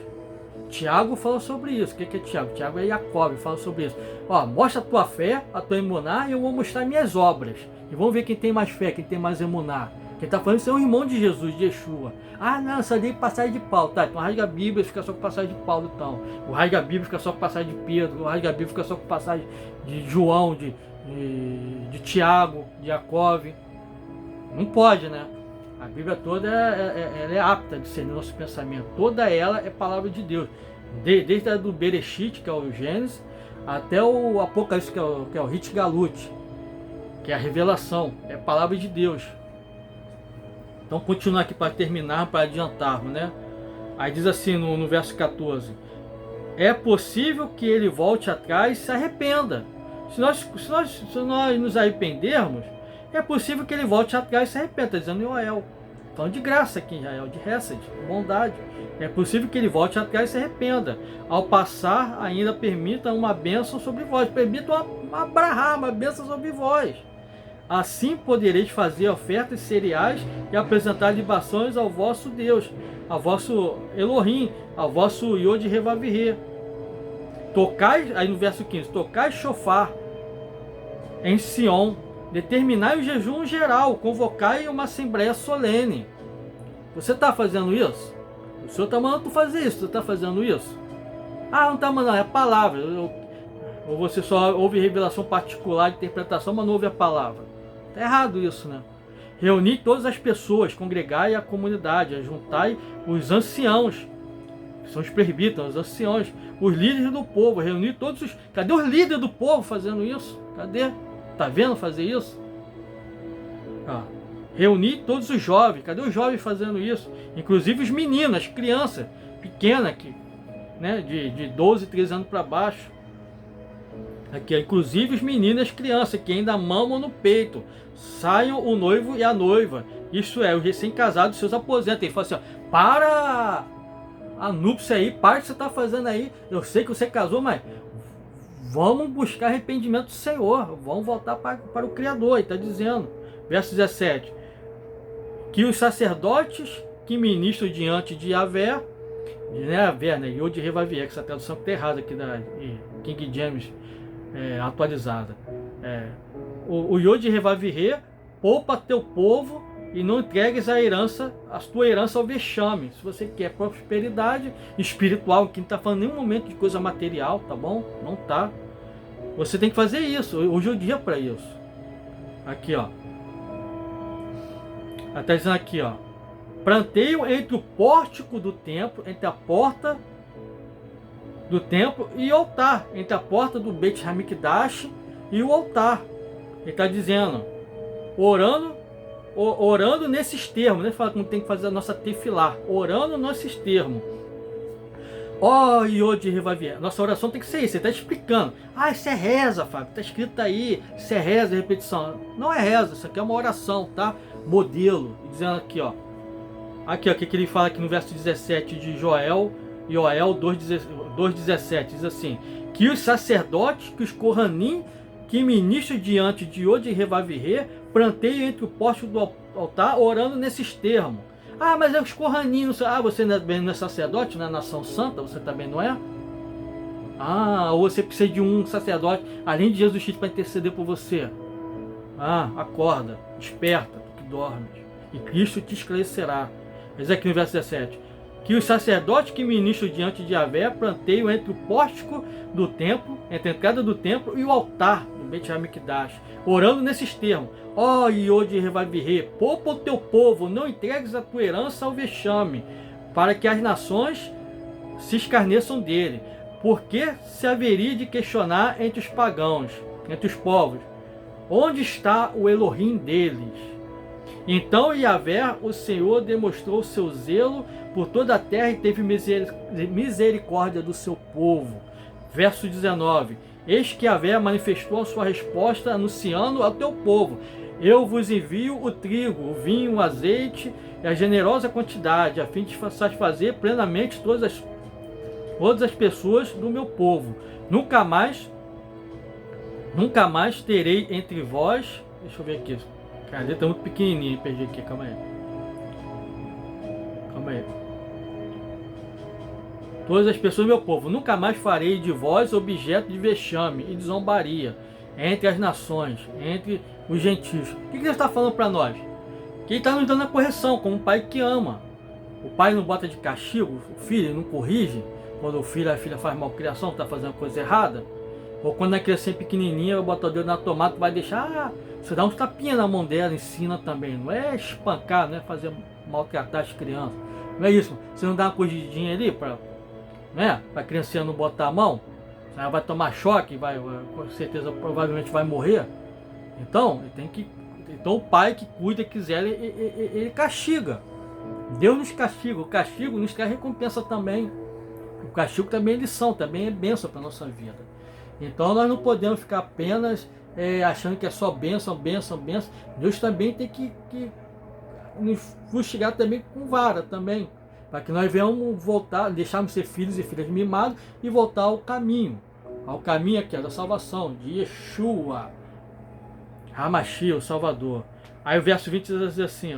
Tiago fala sobre isso. O que é Tiago? Tiago é Jacob, fala sobre isso. Ó, mostra a tua fé, a tua emuná, e eu vou mostrar minhas obras. E vamos ver quem tem mais fé, quem tem mais emuná. Quem está falando isso é o irmão de Jesus, de Yeshua. Ah, não, só dei passagem de Paulo. Tá, então rasga a Bíblia, fica só com passagem de Paulo, então. O rasga a Bíblia fica só com passagem de Pedro. O rasga a Bíblia fica só com passagem de João, de Tiago, de Jacob. Não pode, né? A Bíblia toda ela é apta de ser nosso pensamento. Toda ela é palavra de Deus. Desde a do Bereshit, que é o Gênesis, até o Apocalipse, que é o Rit Galut, que é a revelação. É palavra de Deus. Então, continuar aqui para terminar, para adiantarmos, né? Aí diz assim no verso 14: é possível que ele volte atrás e se arrependa. Se nós nos arrependermos, é possível que ele volte atrás e se arrependa. Está dizendo Joel. Então, de graça aqui em Israel, de Hesed, de bondade. É possível que ele volte atrás e se arrependa. Ao passar, ainda permita uma bênção sobre vós. Permita uma brahá, uma bênção sobre vós. Assim podereis fazer ofertas cereais e apresentar libações ao vosso Deus, ao vosso Elohim, ao vosso Yod Revavirê. Tocai, aí no verso 15, tocai shofar em Sion, determinai o jejum geral, convocai uma assembleia solene. Você está fazendo isso? O Senhor está mandando tu fazer isso, você está fazendo isso? Ah, não está mandando, é a palavra. Ou você só ouve revelação particular de interpretação, mas não ouve a palavra. Está errado isso, né? Reuni todas as pessoas, congregai a comunidade, juntai os anciãos, que são os presbíteros, os anciãos, os líderes do povo, reunir todos os... Cadê os líderes do povo fazendo isso? Cadê? Tá vendo fazer isso? Ah, reunir todos os jovens, cadê os jovens fazendo isso? Inclusive os meninos, as crianças pequenas, né, de 12, 13 anos para baixo. Aqui, inclusive os meninos e as crianças que ainda mamam no peito, saiam o noivo e a noiva, isso é, os recém-casados seus aposentos. Ele fala assim: ó, para a núpcia aí, para o que você está fazendo aí, eu sei que você casou, mas vamos buscar arrependimento do Senhor, vamos voltar para o Criador. Ele está dizendo, verso 17, que os sacerdotes que ministram diante de Yahvé, né, Yod Revavier, que essa tradução que está errada aqui da King James, atualizada. O Yod Revavirê, poupa teu povo e não entregues a tua herança ao vexame. Se você quer prosperidade espiritual, que não está falando em nenhum momento de coisa material, tá bom? Não tá. Você tem que fazer isso. Hoje é o dia para isso. Aqui, ó. Está dizendo aqui, ó: planteio entre o pórtico do templo, entre a porta do templo e altar, entre a porta do Beit Hamikdash e o altar. Ele está dizendo, orando nesses termos, né? Fala como tem que fazer a nossa tefilá, orando nesses termos. Ó, Yod Revavier. Nossa oração tem que ser isso. Você está explicando. Ah, isso é reza, Fábio. Está escrito aí. Isso é reza, repetição. Não é reza. Isso aqui é uma oração, tá? Modelo. Dizendo aqui, ó. Aqui, ó. O que ele fala aqui no verso 17 de Joel 2,17. Diz assim. Que os sacerdotes, que os Kohanim, que ministram diante de Yod Revavier, planteiam entre o pórtico do altar, orando nesses termos. Ah, mas é os Kohanim. Ah, você não é sacerdote, não é nação santa? Você também não é? Ah, ou você precisa de um sacerdote, além de Jesus Cristo, para interceder por você. Ah, acorda, desperta, tu que dormes, e Cristo te esclarecerá. Mas aqui no verso 17. Que os sacerdotes que ministram diante de Yahvé planteiam entre o pórtico do templo, entre a entrada do templo e o altar do Beit Hamikdash, orando nesses termos. Ó, Yod Revavier, poupa o teu povo, não entregues a tua herança ao vexame, para que as nações se escarneçam dele. Porque se haveria de questionar entre os pagãos, entre os povos, onde está o Elohim deles? Então Yahvé, o Senhor, demonstrou seu zelo por toda a terra e teve misericórdia do seu povo. Verso 19. Eis que Yahvé manifestou a sua resposta, anunciando ao teu povo: eu vos envio o trigo, o vinho, o azeite e a generosa quantidade, a fim de satisfazer plenamente todas as pessoas do meu povo. Nunca mais terei entre vós. Deixa eu ver aqui. Cara, a letra é muito pequenininha, perdi aqui, calma aí. Todas as pessoas do meu povo, nunca mais farei de vós objeto de vexame e de zombaria entre as nações, entre os gentios. O que Deus está falando para nós? Que Ele está nos dando a correção, como um pai que ama. O pai não bota de castigo, o filho não corrige, quando o filho, a filha faz malcriação, está fazendo coisa errada. Ou quando a criança é pequenininha, bota o dedo na tomada, vai deixar, você dá uns tapinhas na mão dela, ensina também. Não é espancar, não é fazer maltratar as crianças. Não é isso. Você não dá uma corrigidinha ali para a criancinha não botar a mão, ela vai tomar choque, com certeza, provavelmente vai morrer. Então, então o pai que cuida, quiser, ele castiga. Deus nos castiga. O castigo nos traz recompensa também. O castigo também é lição, também é bênção para a nossa vida. Então nós não podemos ficar apenas achando que é só bênção, bênção, bênção. Deus também tem que nos fustigar também com vara também, para que nós venhamos voltar, deixarmos ser filhos e filhas mimados e voltar ao caminho aqui da salvação, de Yeshua, Hamashi, o Salvador. Aí o verso 20 diz assim,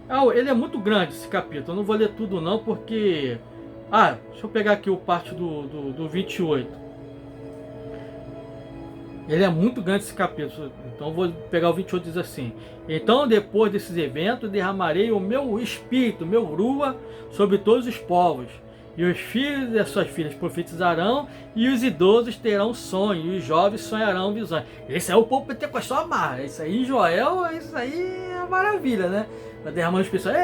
ó. Ele é muito grande esse capítulo, eu não vou ler tudo não, porque... deixa eu pegar aqui o parte do 28. Ele é muito grande esse capítulo, então vou pegar o 28 e diz assim: então depois desses eventos derramarei o meu espírito, meu rua, sobre todos os povos, e os filhos e as suas filhas profetizarão, e os idosos terão sonhos, e os jovens sonharão visões. Esse é o povo pentecostal amar, isso aí em Joel, isso aí é maravilha, né? Vai derramando as pessoas,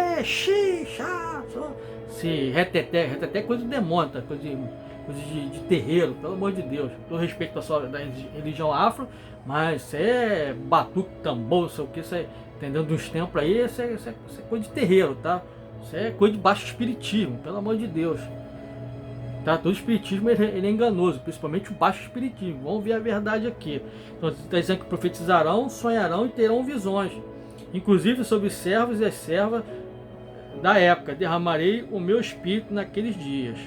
se reteté é coisa do demônio, tá? Coisa de terreiro, pelo amor de Deus. Todo respeito da religião afro, mas isso é batuque, tambor, não sei o que, isso é, entendeu? Dos templos aí, isso é coisa de terreiro, tá? Isso é coisa de baixo espiritismo, pelo amor de Deus. Tá? Todo espiritismo ele é enganoso, principalmente o baixo espiritismo. Vamos ver a verdade aqui. Então está dizendo que profetizarão, sonharão e terão visões, inclusive sobre os servos e as servas da época. Derramarei o meu espírito naqueles dias.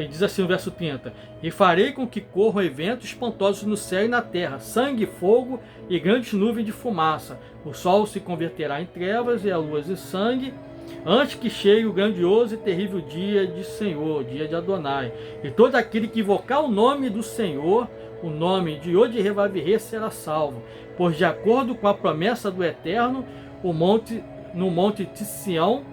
Diz assim o verso 30: e farei com que corram eventos espantosos no céu e na terra, sangue, fogo e grandes nuvens de fumaça. O sol se converterá em trevas e a lua em sangue, antes que chegue o grandioso e terrível dia de Senhor, dia de Adonai. E todo aquele que invocar o nome do Senhor, o nome de Yod Revavier, será salvo. Pois de acordo com a promessa do Eterno, no monte de Sião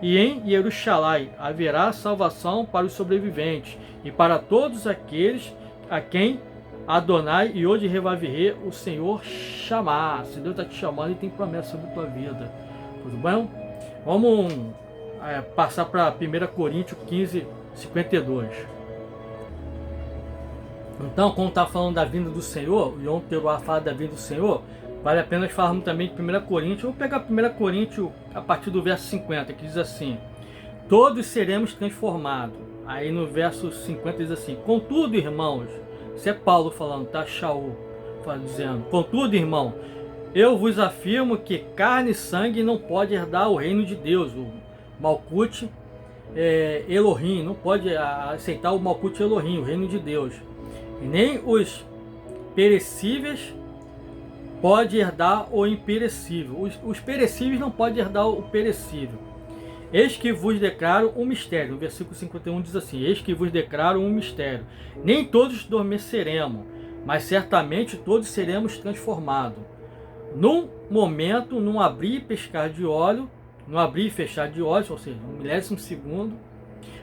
e em Jerusalém haverá salvação para os sobreviventes e para todos aqueles a quem Adonai e Yod Revavier, o Senhor, chamar. Se Deus está te chamando, Ele tem promessa sobre a tua vida. Tudo bem? Vamos passar para 1 Coríntios 15, 52. Então, quando está falando da vinda do Senhor, o Yom Teruah fala da vinda do Senhor, vale a pena falarmos também de 1 Coríntios. Eu vou pegar 1 Coríntios a partir do verso 50, que diz assim: todos seremos transformados. Aí no verso 50 diz assim: contudo, irmãos, isso é Paulo falando, tá? Shaul dizendo: contudo, irmão, eu vos afirmo que carne e sangue não pode herdar o reino de Deus. O Malkut Elohim não pode aceitar o Malkut Elohim, o reino de Deus. E nem os perecíveis pode herdar o imperecível. Os perecíveis não podem herdar o perecível. Eis que vos declaro um mistério. No versículo 51 diz assim: eis que vos declaro um mistério. Nem todos adormeceremos, mas certamente todos seremos transformados. Num momento, num abrir e pescar de olho, no abrir e fechar de olhos, ou seja, um milésimo segundo.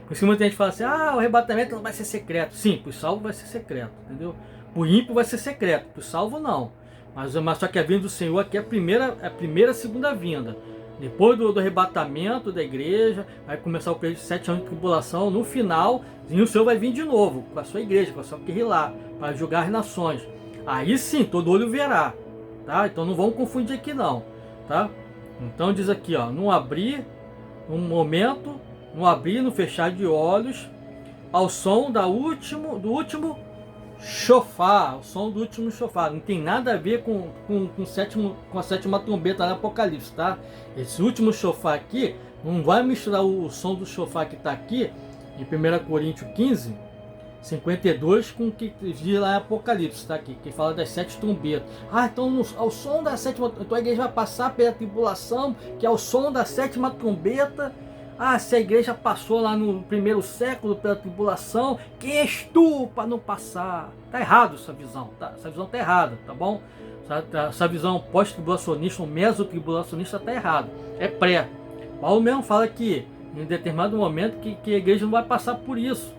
Por isso que muita gente fala assim: o arrebatamento não vai ser secreto. Sim, para o salvo vai ser secreto, entendeu? Para o ímpio vai ser secreto, para o salvo não. Mas só que a vinda do Senhor aqui é a primeira segunda vinda. Depois do arrebatamento da igreja, vai começar o período de 7 anos de tribulação. No final, o Senhor vai vir de novo com a sua igreja, com a sua Kehilá, para julgar as nações. Aí sim, todo olho verá, tá? Então não vamos confundir aqui não, tá? Então diz aqui, ó, no abrir, um momento, no abrir, no fechar de olhos, ao som do último shofar, o som do último shofar. Não tem nada a ver com a sétima trombeta no Apocalipse, tá? Esse último shofar aqui não vai misturar o som do shofar que está aqui em 1 Coríntios 15, 52 com o que diz lá em Apocalipse, tá? Aqui, que fala das 7 trombetas. Então ao som da sétima, então a igreja vai passar pela tribulação, que é o som da sétima trombeta. Se a igreja passou lá no primeiro século pela tribulação, quem és tu para não passar? Tá errado essa visão, tá? Essa visão tá errada, tá bom? Essa visão pós-tribulacionista, ou mesotribulacionista, tá errado. É pré. Paulo mesmo fala que em determinado momento que a igreja não vai passar por isso.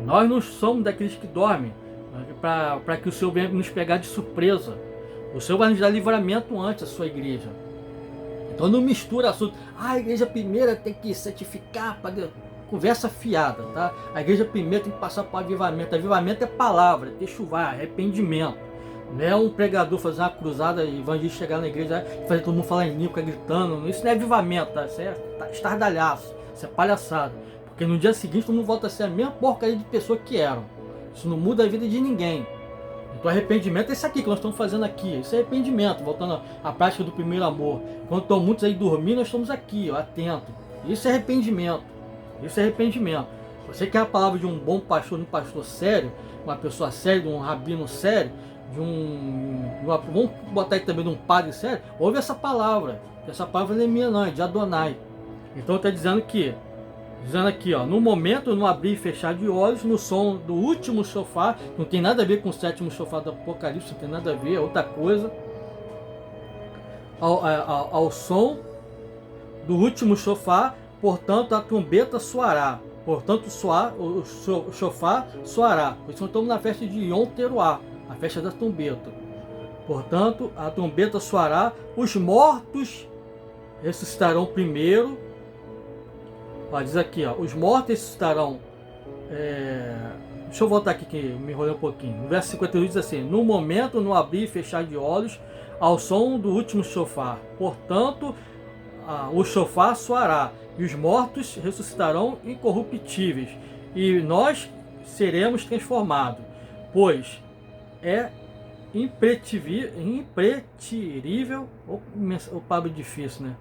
Nós não somos daqueles que dormem, para que o Senhor venha nos pegar de surpresa. O Senhor vai nos dar livramento antes, a sua igreja. Então não mistura assunto. A igreja primeira tem que certificar para Deus. Conversa fiada, tá? A igreja primeira tem que passar por avivamento. Avivamento é palavra, é techuvá, arrependimento. Não é um pregador fazer uma cruzada e evangelista chegar na igreja e fazer todo mundo falar em língua, gritando. Isso não é avivamento, tá? Isso é estardalhaço, isso é palhaçada. Porque no dia seguinte todo mundo volta a ser a mesma porcaria de pessoa que eram. Isso não muda a vida de ninguém. Então arrependimento é isso aqui que nós estamos fazendo aqui. Isso é arrependimento, voltando à prática do primeiro amor. Quando estão muitos aí dormindo, nós estamos aqui, ó, atentos. Isso é arrependimento. Isso é arrependimento. Você quer a palavra de um bom pastor, de um pastor sério, uma pessoa séria, de um rabino sério, vamos botar aí também de um padre sério, ouve essa palavra. Essa palavra não é minha não, é de Adonai. Então está dizendo aqui, ó, no momento, no abrir e fechar de olhos, no som do último shofar, não tem nada a ver com o sétimo shofar do Apocalipse, não tem nada a ver, é outra coisa. Ao som do último shofar, portanto a trombeta soará. Portanto o shofar soará. Por isso nós estamos na festa de Yom Teruah, a festa da trombeta. Portanto a trombeta soará, os mortos ressuscitarão primeiro. Diz aqui, ó, os mortos ressuscitarão. Deixa eu voltar aqui que me enrolei um pouquinho. No verso 52 diz assim: no momento, no abrir e fechar de olhos, ao som do último shofar. Portanto, o shofar soará, e os mortos ressuscitarão incorruptíveis, e nós seremos transformados, pois é impreterível, ou palavra difícil, né?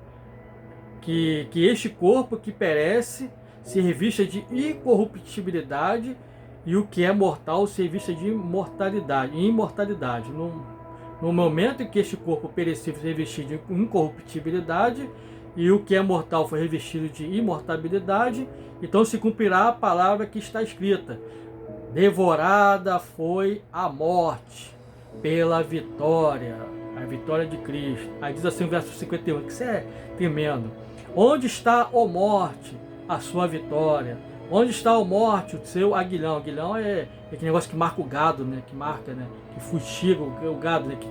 Que este corpo que perece se revista de incorruptibilidade, e o que é mortal se revista de imortalidade. No momento em que este corpo perecível se revestir de incorruptibilidade, e o que é mortal foi revestido de imortalidade, então se cumprirá a palavra que está escrita: devorada foi a morte pela vitória, a vitória de Cristo. Aí diz assim o verso 51, que isso é tremendo: onde está, ó morte, a sua vitória? Onde está, ó morte, o seu aguilhão? Aguilhão é aquele negócio que marca o gado, né? Que marca, né? Que fustiga o gado, né? Que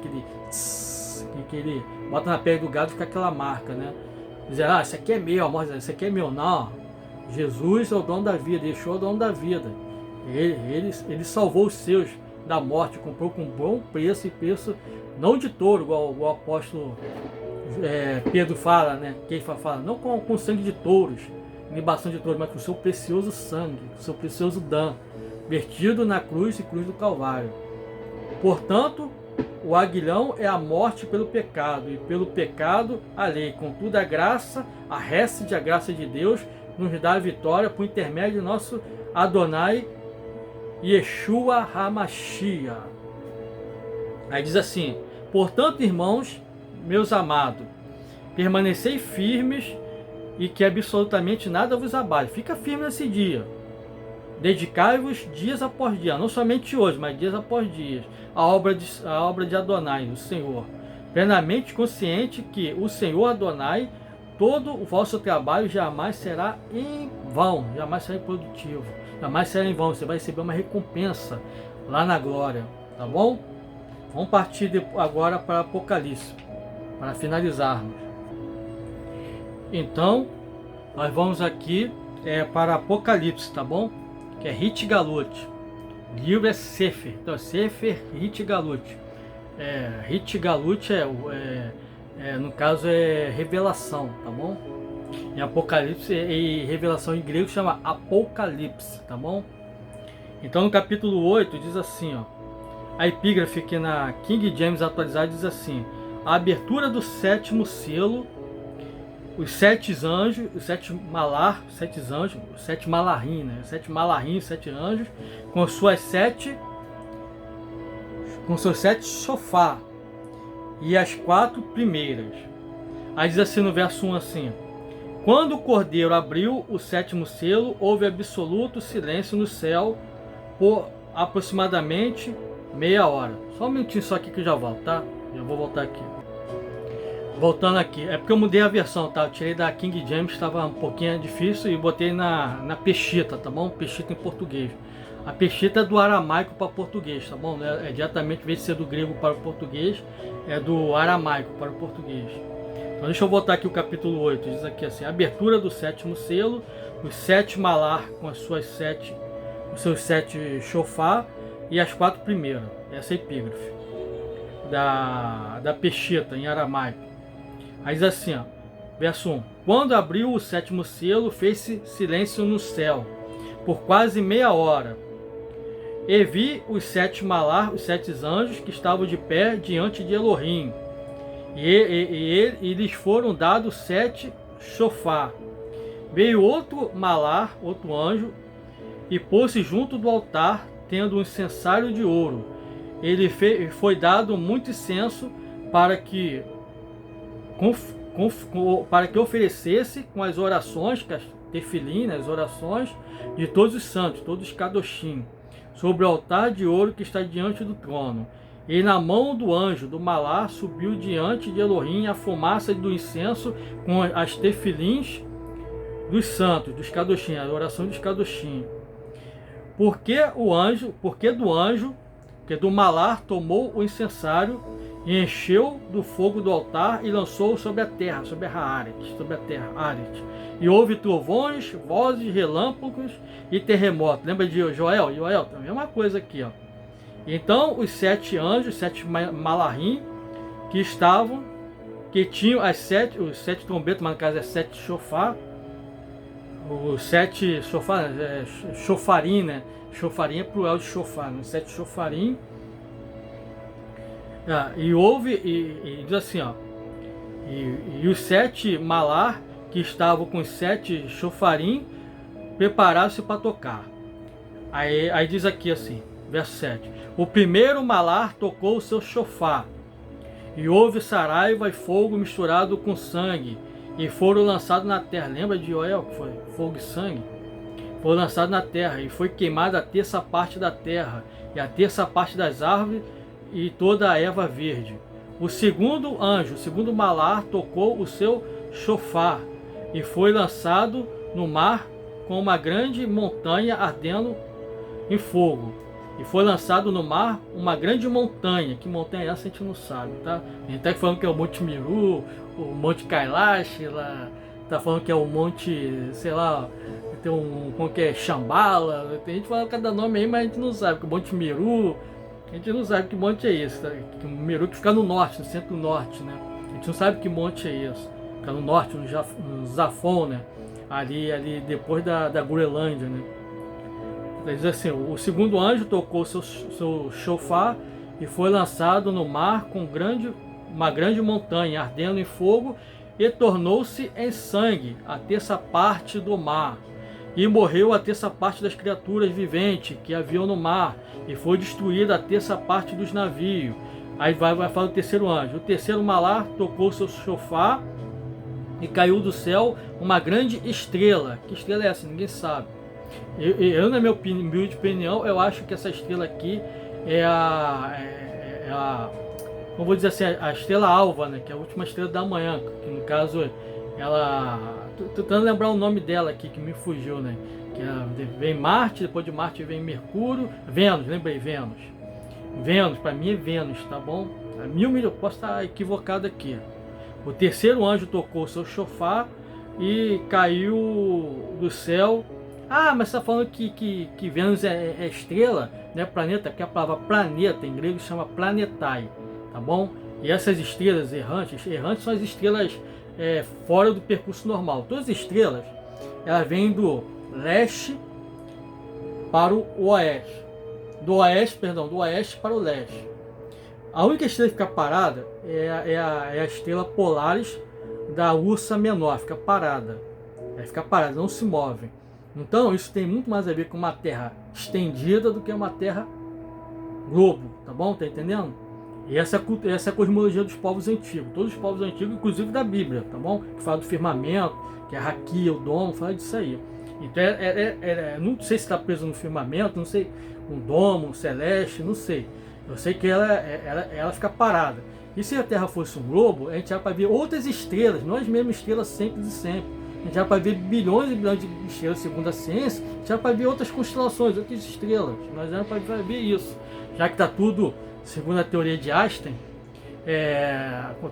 ele bota na pele do gado e fica aquela marca, né? Dizer, isso aqui é meu, a morte, isso aqui é meu, não. Jesus é o dono da vida, Yeshua é o dono da vida. Ele salvou os seus da morte, comprou com bom preço, e preço não de touro, igual o apóstolo Pedro fala, né? Keifa fala, não com sangue de touros, libação de touros, mas com o seu precioso sangue, o seu precioso dam, vertido na cruz e cruz do Calvário. Portanto, o aguilhão é a morte pelo pecado, e pelo pecado a lei. Contudo, a graça, a récide, a graça de Deus, nos dá a vitória por intermédio do nosso Adonai Yeshua HaMashiach. Aí diz assim: portanto, irmãos, meus amados, permanecei firmes e que absolutamente nada vos abale. Fica firme nesse dia. Dedicai-vos dias após dia, não somente hoje, mas dias após dias, a obra de Adonai, o Senhor. Plenamente consciente que o Senhor Adonai, todo o vosso trabalho jamais será em vão, jamais será improdutivo, jamais será em vão. Você vai receber uma recompensa lá na glória, tá bom? Vamos partir agora para Apocalipse, para finalizarmos. Então, nós vamos aqui para Apocalipse, tá bom? Que é Hit Galut. Livro é Sefer. Então, Sefer Hit Galut. Hit Galut no caso é revelação, tá bom? Em Apocalipse e revelação em grego chama Apocalipse, tá bom? Então, no capítulo 8 diz assim, ó. A epígrafe aqui na King James atualizada diz assim: a abertura do sétimo selo, os sete anjos, os sete malahim, né? Sete anjos, com seus sete shofar, e as quatro primeiras. Aí diz assim no verso 1 assim: quando o Cordeiro abriu o sétimo selo, houve absoluto silêncio no céu por aproximadamente meia hora. Só um minutinho só aqui que eu já volto, tá? Já vou voltar aqui. Voltando aqui, é porque eu mudei a versão, tá? Eu tirei da King James, estava um pouquinho difícil, e botei na Peshitta, tá bom? Peshitta em português. A Peshitta é do aramaico para português, tá bom? É diretamente, em vez de ser do grego para o português, é do aramaico para o português. Então deixa eu voltar aqui o capítulo 8, diz aqui assim: abertura do sétimo selo, os sete malar com os seus sete shofar, e as quatro primeiras. Essa é a epígrafe da Peshitta em aramaico. Aí diz assim, ó, verso 1: quando abriu o sétimo selo, fez-se silêncio no céu por quase meia hora, e vi os sete malar, os sete anjos que estavam de pé diante de Elohim, e lhes foram dados sete shofar. Veio outro malar, outro anjo, e pôs-se junto do altar, tendo um incensário de ouro. Ele foi dado muito incenso para que oferecesse com as orações, que as tefilim, as orações de todos os santos, todos os kadoshim, sobre o altar de ouro que está diante do trono. E na mão do anjo do malar subiu diante de Elohim a fumaça do incenso com as tefilins dos santos, dos kadoshim, a oração dos kadoshim. Porque do malar tomou o incensário e encheu do fogo do altar e lançou sobre a terra, sobre a Aret. E houve trovões, vozes, relâmpagos e terremotos. Lembra de Joel? Joel, a mesma coisa aqui, ó. Então os sete anjos, sete malahim, que tinham os sete trombetas, mas no caso é sete shofar, os sete shofarim, né? Shofarim é plural de shofar, né? Sete shofarim. E diz assim, ó, e os sete malar que estavam com os sete shofarim prepararam-se para tocar. Aí diz aqui assim, verso 7: o primeiro malar tocou o seu shofar, e houve saraiva e fogo misturado com sangue, e foram lançados na terra. Lembra de Joel, que foi fogo e sangue? Foi lançado na terra, e foi queimada a terça parte da terra, e a terça parte das árvores, e toda a erva verde. O segundo anjo, o segundo malar, tocou o seu shofar, e foi lançado no mar com uma grande montanha ardendo em fogo. E foi lançado no mar uma grande montanha. Que montanha é essa a gente não sabe, tá? A gente tá falando que é o Monte Meru, o Monte Kailash, lá tá falando que é o Monte, sei lá, tem como que é, Shambhala, tem gente que fala cada nome aí, mas a gente não sabe, que o Monte Meru, a gente não sabe que monte é esse, tá? Que o Meru que fica no norte, no centro-norte, né? A gente não sabe que monte é esse, fica no norte, no Zafon, né? Ali depois da Groenlândia, né? Diz assim, o segundo anjo tocou seu chofar e foi lançado no mar com uma grande montanha ardendo em fogo e tornou-se em sangue a terça parte do mar. E morreu a terça parte das criaturas viventes que haviam no mar, e foi destruída a terça parte dos navios. Aí vai falar do terceiro anjo. O terceiro malar tocou seu chofar e caiu do céu uma grande estrela. Que estrela é essa? Ninguém sabe. Eu na minha humilde opinião, eu acho que essa estrela aqui é como vou dizer assim, a estrela alva, né? Que é a última estrela da manhã, que no caso ela... Tô tentando lembrar o nome dela aqui, que me fugiu, né? Que vem Marte, depois de Marte vem Mercúrio, Vênus, lembrei, Vênus. Vênus, para mim é Vênus, tá bom? Eu posso estar equivocado aqui. O terceiro anjo tocou seu chofar e caiu do céu. Ah, mas você está falando que Vênus é estrela, não é planeta, porque a palavra planeta em grego chama planetai, tá bom? E essas estrelas errantes são as estrelas fora do percurso normal. Todas as estrelas, elas vêm do leste para o oeste. Do oeste para o leste. A única estrela que fica parada é a estrela Polaris da Ursa Menor, fica parada. Ela fica parada, não se move. Então isso tem muito mais a ver com uma terra estendida do que uma terra globo, tá bom? Tá entendendo? E essa é a cosmologia dos povos antigos. Todos os povos antigos, inclusive da Bíblia, tá bom? Que fala do firmamento, que é a raquia, o domo, fala disso aí. Então não sei se está preso no firmamento, não sei, um domo, um celeste, não sei. Eu sei que ela fica parada. E se a Terra fosse um globo, a gente já vai ver outras estrelas, não as mesmas estrelas sempre e sempre. A gente já vai ver bilhões e bilhões de estrelas segundo a ciência, a gente já vai ver outras constelações, outras estrelas. Nós já vai ver isso. Já que está tudo, segundo a teoria de Einstein,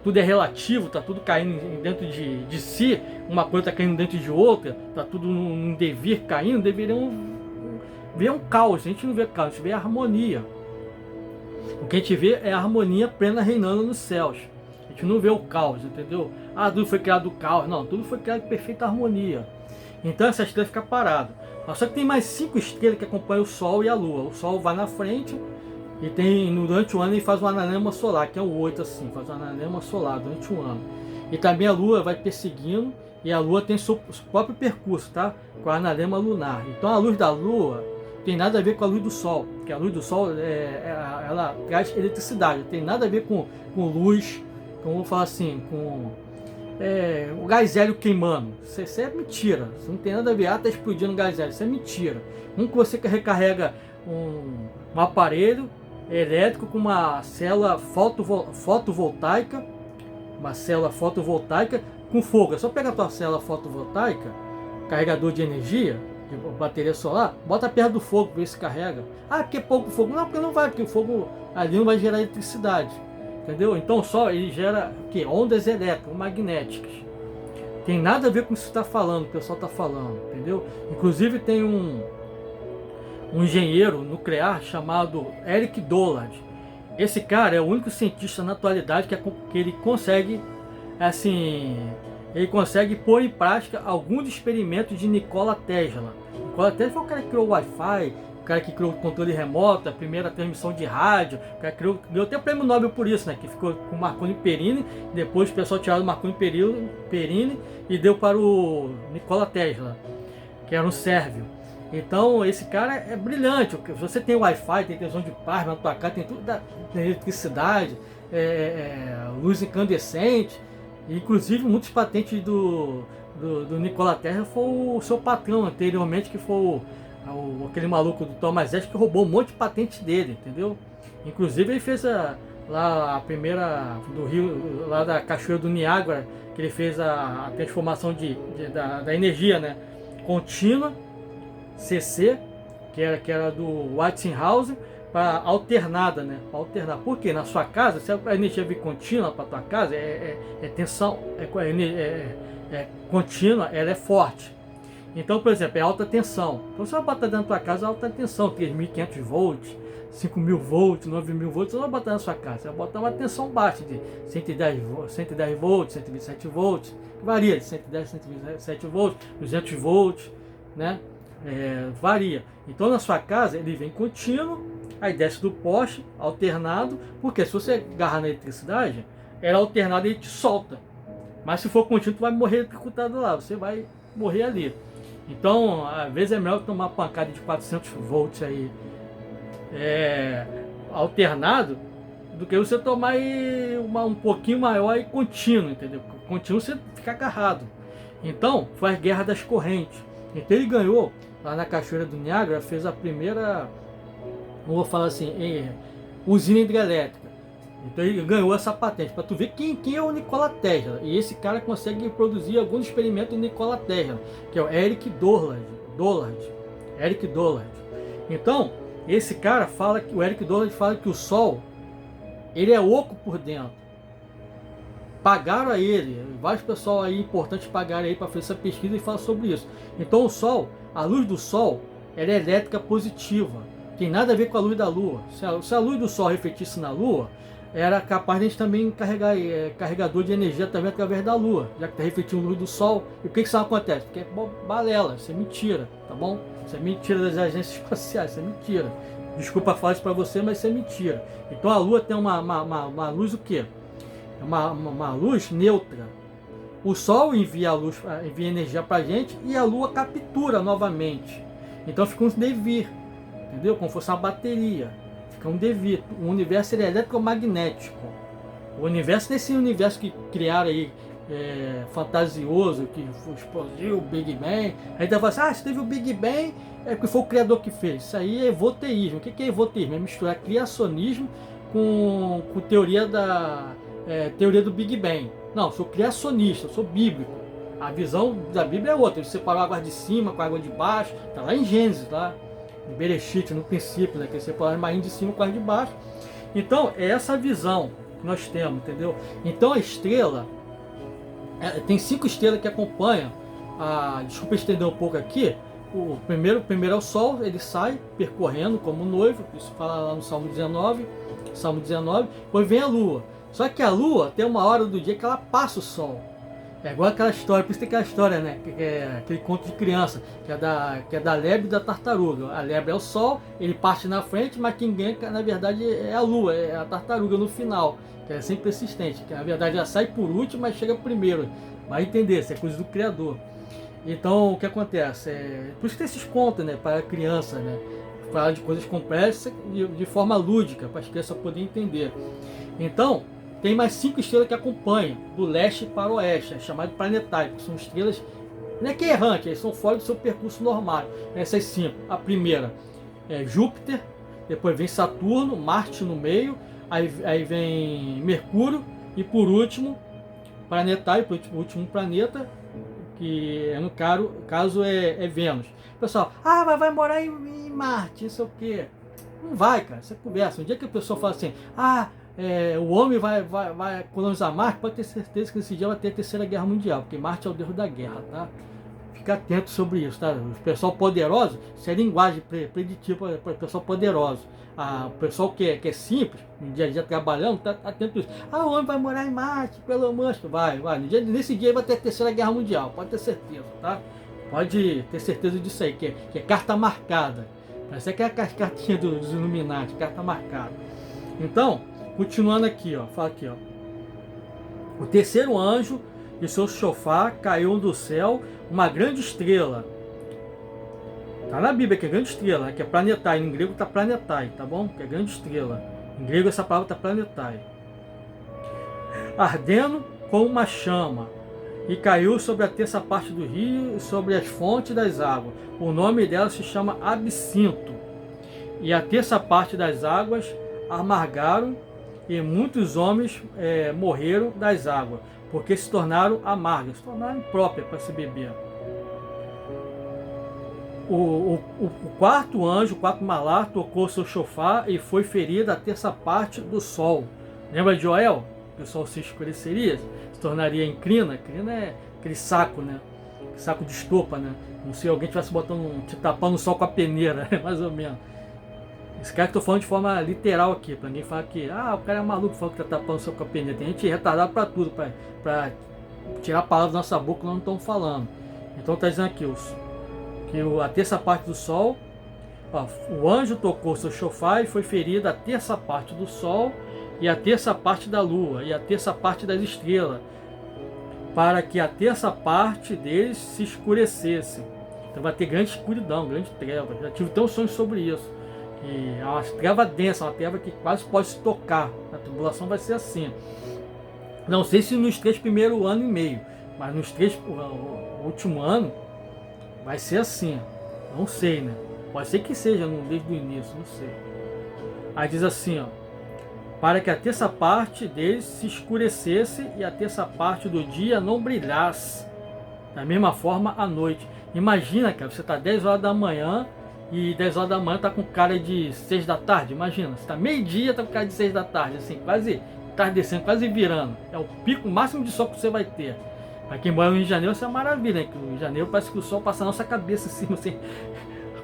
tudo é relativo, está tudo caindo dentro de si, uma coisa está caindo dentro de outra, está tudo num devir caindo, deveriam ver um caos. A gente não vê caos, a gente vê harmonia. O que a gente vê é a harmonia plena reinando nos céus. A gente não vê o caos, entendeu? Ah, tudo foi criado do caos. Não, tudo foi criado em perfeita harmonia. Então essa estrela fica parada. Mas só que tem mais 5 estrelas que acompanham o Sol e a Lua. O Sol vai na frente e durante o ano ele faz um ananema solar, que é o 8 assim, faz um ananema solar durante o ano. E também a Lua vai perseguindo e a Lua tem seu próprio percurso, tá? Com a ananema lunar. Então a luz da Lua tem nada a ver com a luz do Sol, porque a luz do Sol ela traz eletricidade, não tem nada a ver com luz, como vou falar assim, com o gás hélio queimando. Isso é mentira, isso não tem nada a ver, está explodindo gás hélio, isso é mentira. Que você recarrega um aparelho elétrico com uma célula fotovoltaica, com fogo. É só pegar a tua célula fotovoltaica, carregador de energia, de bateria solar, bota perto do fogo para ver se carrega. Ah, porque é pouco fogo. Não, porque não vai, porque o fogo ali não vai gerar eletricidade. Entendeu? Então só ele gera o quê? Ondas eletromagnéticas. Tem nada a ver com isso que está falando, o pessoal está falando, entendeu? Inclusive tem um engenheiro nuclear chamado Eric Dollard. Esse cara é o único cientista na atualidade que ele consegue, assim, pôr em prática alguns experimentos de Nikola Tesla. Nikola Tesla foi o cara que criou o Wi-Fi, o cara que criou o controle remoto, a primeira transmissão de rádio, o cara deu até o prêmio Nobel por isso, né? Que ficou com o Marconi Perini, depois o pessoal tirou o Marconi Perini e deu para o Nikola Tesla, que era um sérvio. Então esse cara é brilhante. Você tem Wi-Fi, tem televisão de plasma na tua casa, tem tudo, tem eletricidade, luz incandescente. Inclusive muitas patentes do Nikola Tesla foi o seu patrão anteriormente, que foi aquele maluco do Thomas Edison, que roubou um monte de patente dele, entendeu? Inclusive ele fez lá a primeira do rio, lá da Cachoeira do Niágara, que ele fez a transformação da energia, né, contínua, CC, que era do Westinghouse, para alternada, né? Para alternar. Porque na sua casa, se a energia vir contínua para a tua casa, tensão, contínua, ela é forte. Então, por exemplo, é alta tensão. Então você vai botar dentro da tua casa alta tensão, 3.500 volts, 5.000 volts, 9.000 volts, você não vai botar na sua casa, você vai botar uma tensão baixa de 110 volts, 127 volts, que varia de 110, 127 volts, 200 volts, né? Varia. Então na sua casa ele vem contínuo, aí desce do poste, alternado, porque se você agarrar na eletricidade, ela alternada e te solta. Mas se for contínuo, tu vai morrer eletrocutado lá, você vai morrer ali. Então, às vezes é melhor tomar pancada de 400 volts aí, alternado, do que você tomar aí um pouquinho maior e contínuo, entendeu? Contínuo você fica agarrado. Então, foi a guerra das correntes. Então ele ganhou, lá na Cachoeira do Niágara, fez a primeira, vou falar assim, usina hidrelétrica. Então ele ganhou essa patente, para tu ver quem é o Nikola Tesla. E esse cara consegue produzir alguns experimentos em Nikola Tesla, que é o Eric Dollard. Eric Dollard. Então, esse cara fala que o Eric Dollard fala que o Sol, ele é oco por dentro. Pagaram a ele, vários pessoal aí importantes pagaram aí para fazer essa pesquisa e falar sobre isso. Então o Sol, a luz do Sol, ela é elétrica positiva, tem nada a ver com a luz da Lua. Se a luz do Sol refletisse na Lua, era capaz de a gente também carregar carregador de energia também através da Lua, já que está refletindo luz do Sol. E o que isso acontece? Porque é balela, isso é mentira, tá bom? Isso é mentira das agências espaciais, isso é mentira. Desculpa falar isso para você, mas isso é mentira. Então a Lua tem uma luz o quê? É uma luz neutra. O Sol envia energia para a gente e a Lua captura novamente. Então fica um devir, entendeu? Como se fosse uma bateria. Fica um devir. O universo é eletromagnético. O universo, nesse universo que criaram aí, fantasioso, que explodiu o Big Bang. Aí vai falar assim, se teve o Big Bang, é porque foi o Criador que fez. Isso aí é evoteísmo. O que é evoteísmo? É misturar criacionismo com teoria do Big Bang. Não, eu sou criacionista, eu sou bíblico. A visão da Bíblia é outra. Ele separou a água de cima com a água de baixo. Está lá em Gênesis, lá em Bereshit, no princípio, né? Que ele separou a margem de cima com a de baixo. Então, é essa visão que nós temos, entendeu? Então, a estrela, tem 5 estrelas que acompanham. Desculpa estender um pouco aqui. O primeiro é o Sol, ele sai percorrendo como noivo. Isso fala lá no Salmo 19. Depois vem a Lua. Só que a Lua tem uma hora do dia que ela passa o Sol. É igual aquela história, por isso tem aquela história, né? Que é aquele conto de criança, que é da lebre e da tartaruga. A lebre é o Sol, ele parte na frente, mas quem ganha, na verdade, é a Lua, é a tartaruga no final, que é sempre persistente. Que na verdade ela sai por último, mas chega primeiro. Vai entender, isso é coisa do Criador. Então, o que acontece? Por isso que tem esses contos, né? Para a criança, né? Falar de coisas complexas de forma lúdica, para as crianças poderem entender. Então, tem mais 5 estrelas que acompanham, do leste para o oeste, chamado planetário, que são estrelas, não é que é errante, eles são fora do seu percurso normal. Essas 5, a primeira é Júpiter, depois vem Saturno, Marte no meio, aí vem Mercúrio, e por último, planetário, o último planeta, que no caso é Vênus. Pessoal, vai morar em Marte, isso é o quê? Não vai, cara, isso é conversa. Um dia que a pessoa fala assim, o homem vai colonizar Marte, pode ter certeza que nesse dia vai ter a Terceira Guerra Mundial, porque Marte é o deus da guerra, tá? Fica atento sobre isso, tá? O pessoal poderoso, isso é linguagem preditiva para o pessoal poderoso. O pessoal que é simples, no dia a dia trabalhando, tá atento a isso. O homem vai morar em Marte, pelo menos. Vai. Nesse dia vai ter a Terceira Guerra Mundial, pode ter certeza, tá? Pode ter certeza disso aí, que é carta marcada. Essa aqui é a cartinha dos Illuminati, carta marcada. Então, continuando aqui, fala aqui, o terceiro anjo e seu chofar caiu do céu uma grande estrela. Tá na Bíblia que é grande estrela, que é planetai. Em grego tá planetai, tá bom? Que é grande estrela. Em grego essa palavra tá planetai. Ardendo com uma chama, e caiu sobre a terça parte do rio e sobre as fontes das águas. O nome dela se chama Absinto. E a terça parte das águas amargaram, e muitos homens morreram das águas, porque se tornaram amargas, se tornaram impróprias para se beber. O quarto anjo, o quarto malar, tocou seu chofar e foi ferida a terça parte do sol. Lembra de Joel? Que o sol se escureceria, se tornaria em crina. Crina é aquele saco, né? saco de estopa, né? Como se alguém estivesse te tapando o sol com a peneira, mais ou menos. Esse cara que eu tô falando de forma literal aqui, pra ninguém falar que o cara é maluco falando que tá tapando o sol com a peneira. Tem gente retardada pra tudo, pra tirar palavras da nossa boca que nós não estamos falando. Então tá dizendo aqui, a terça parte do sol, o anjo tocou seu chofar e foi ferida a terça parte do sol e a terça parte da lua e a terça parte das estrelas, para que a terça parte deles se escurecesse. Então vai ter grande escuridão, grande treva. Já tive até um sonho sobre isso. Que é uma treva densa, uma treva que quase pode se tocar. A tribulação vai ser assim. Não sei se nos 3 primeiros anos e meio, mas nos 3, o último ano, vai ser assim. Não sei, né? Pode ser que seja desde o início, não sei. Aí diz assim, para que a terça parte deles se escurecesse e a terça parte do dia não brilhasse. Da mesma forma, à noite. Imagina, cara, você está 10 horas da manhã e 10 horas da manhã está com cara de 6 da tarde. Imagina, você está meio-dia, está com cara de 6 da tarde, assim, quase entardecendo, quase virando. É o pico máximo de sol que você vai ter. Para quem mora no Rio de Janeiro, isso é maravilha, né? Que no Rio de Janeiro parece que o sol passa na nossa cabeça assim,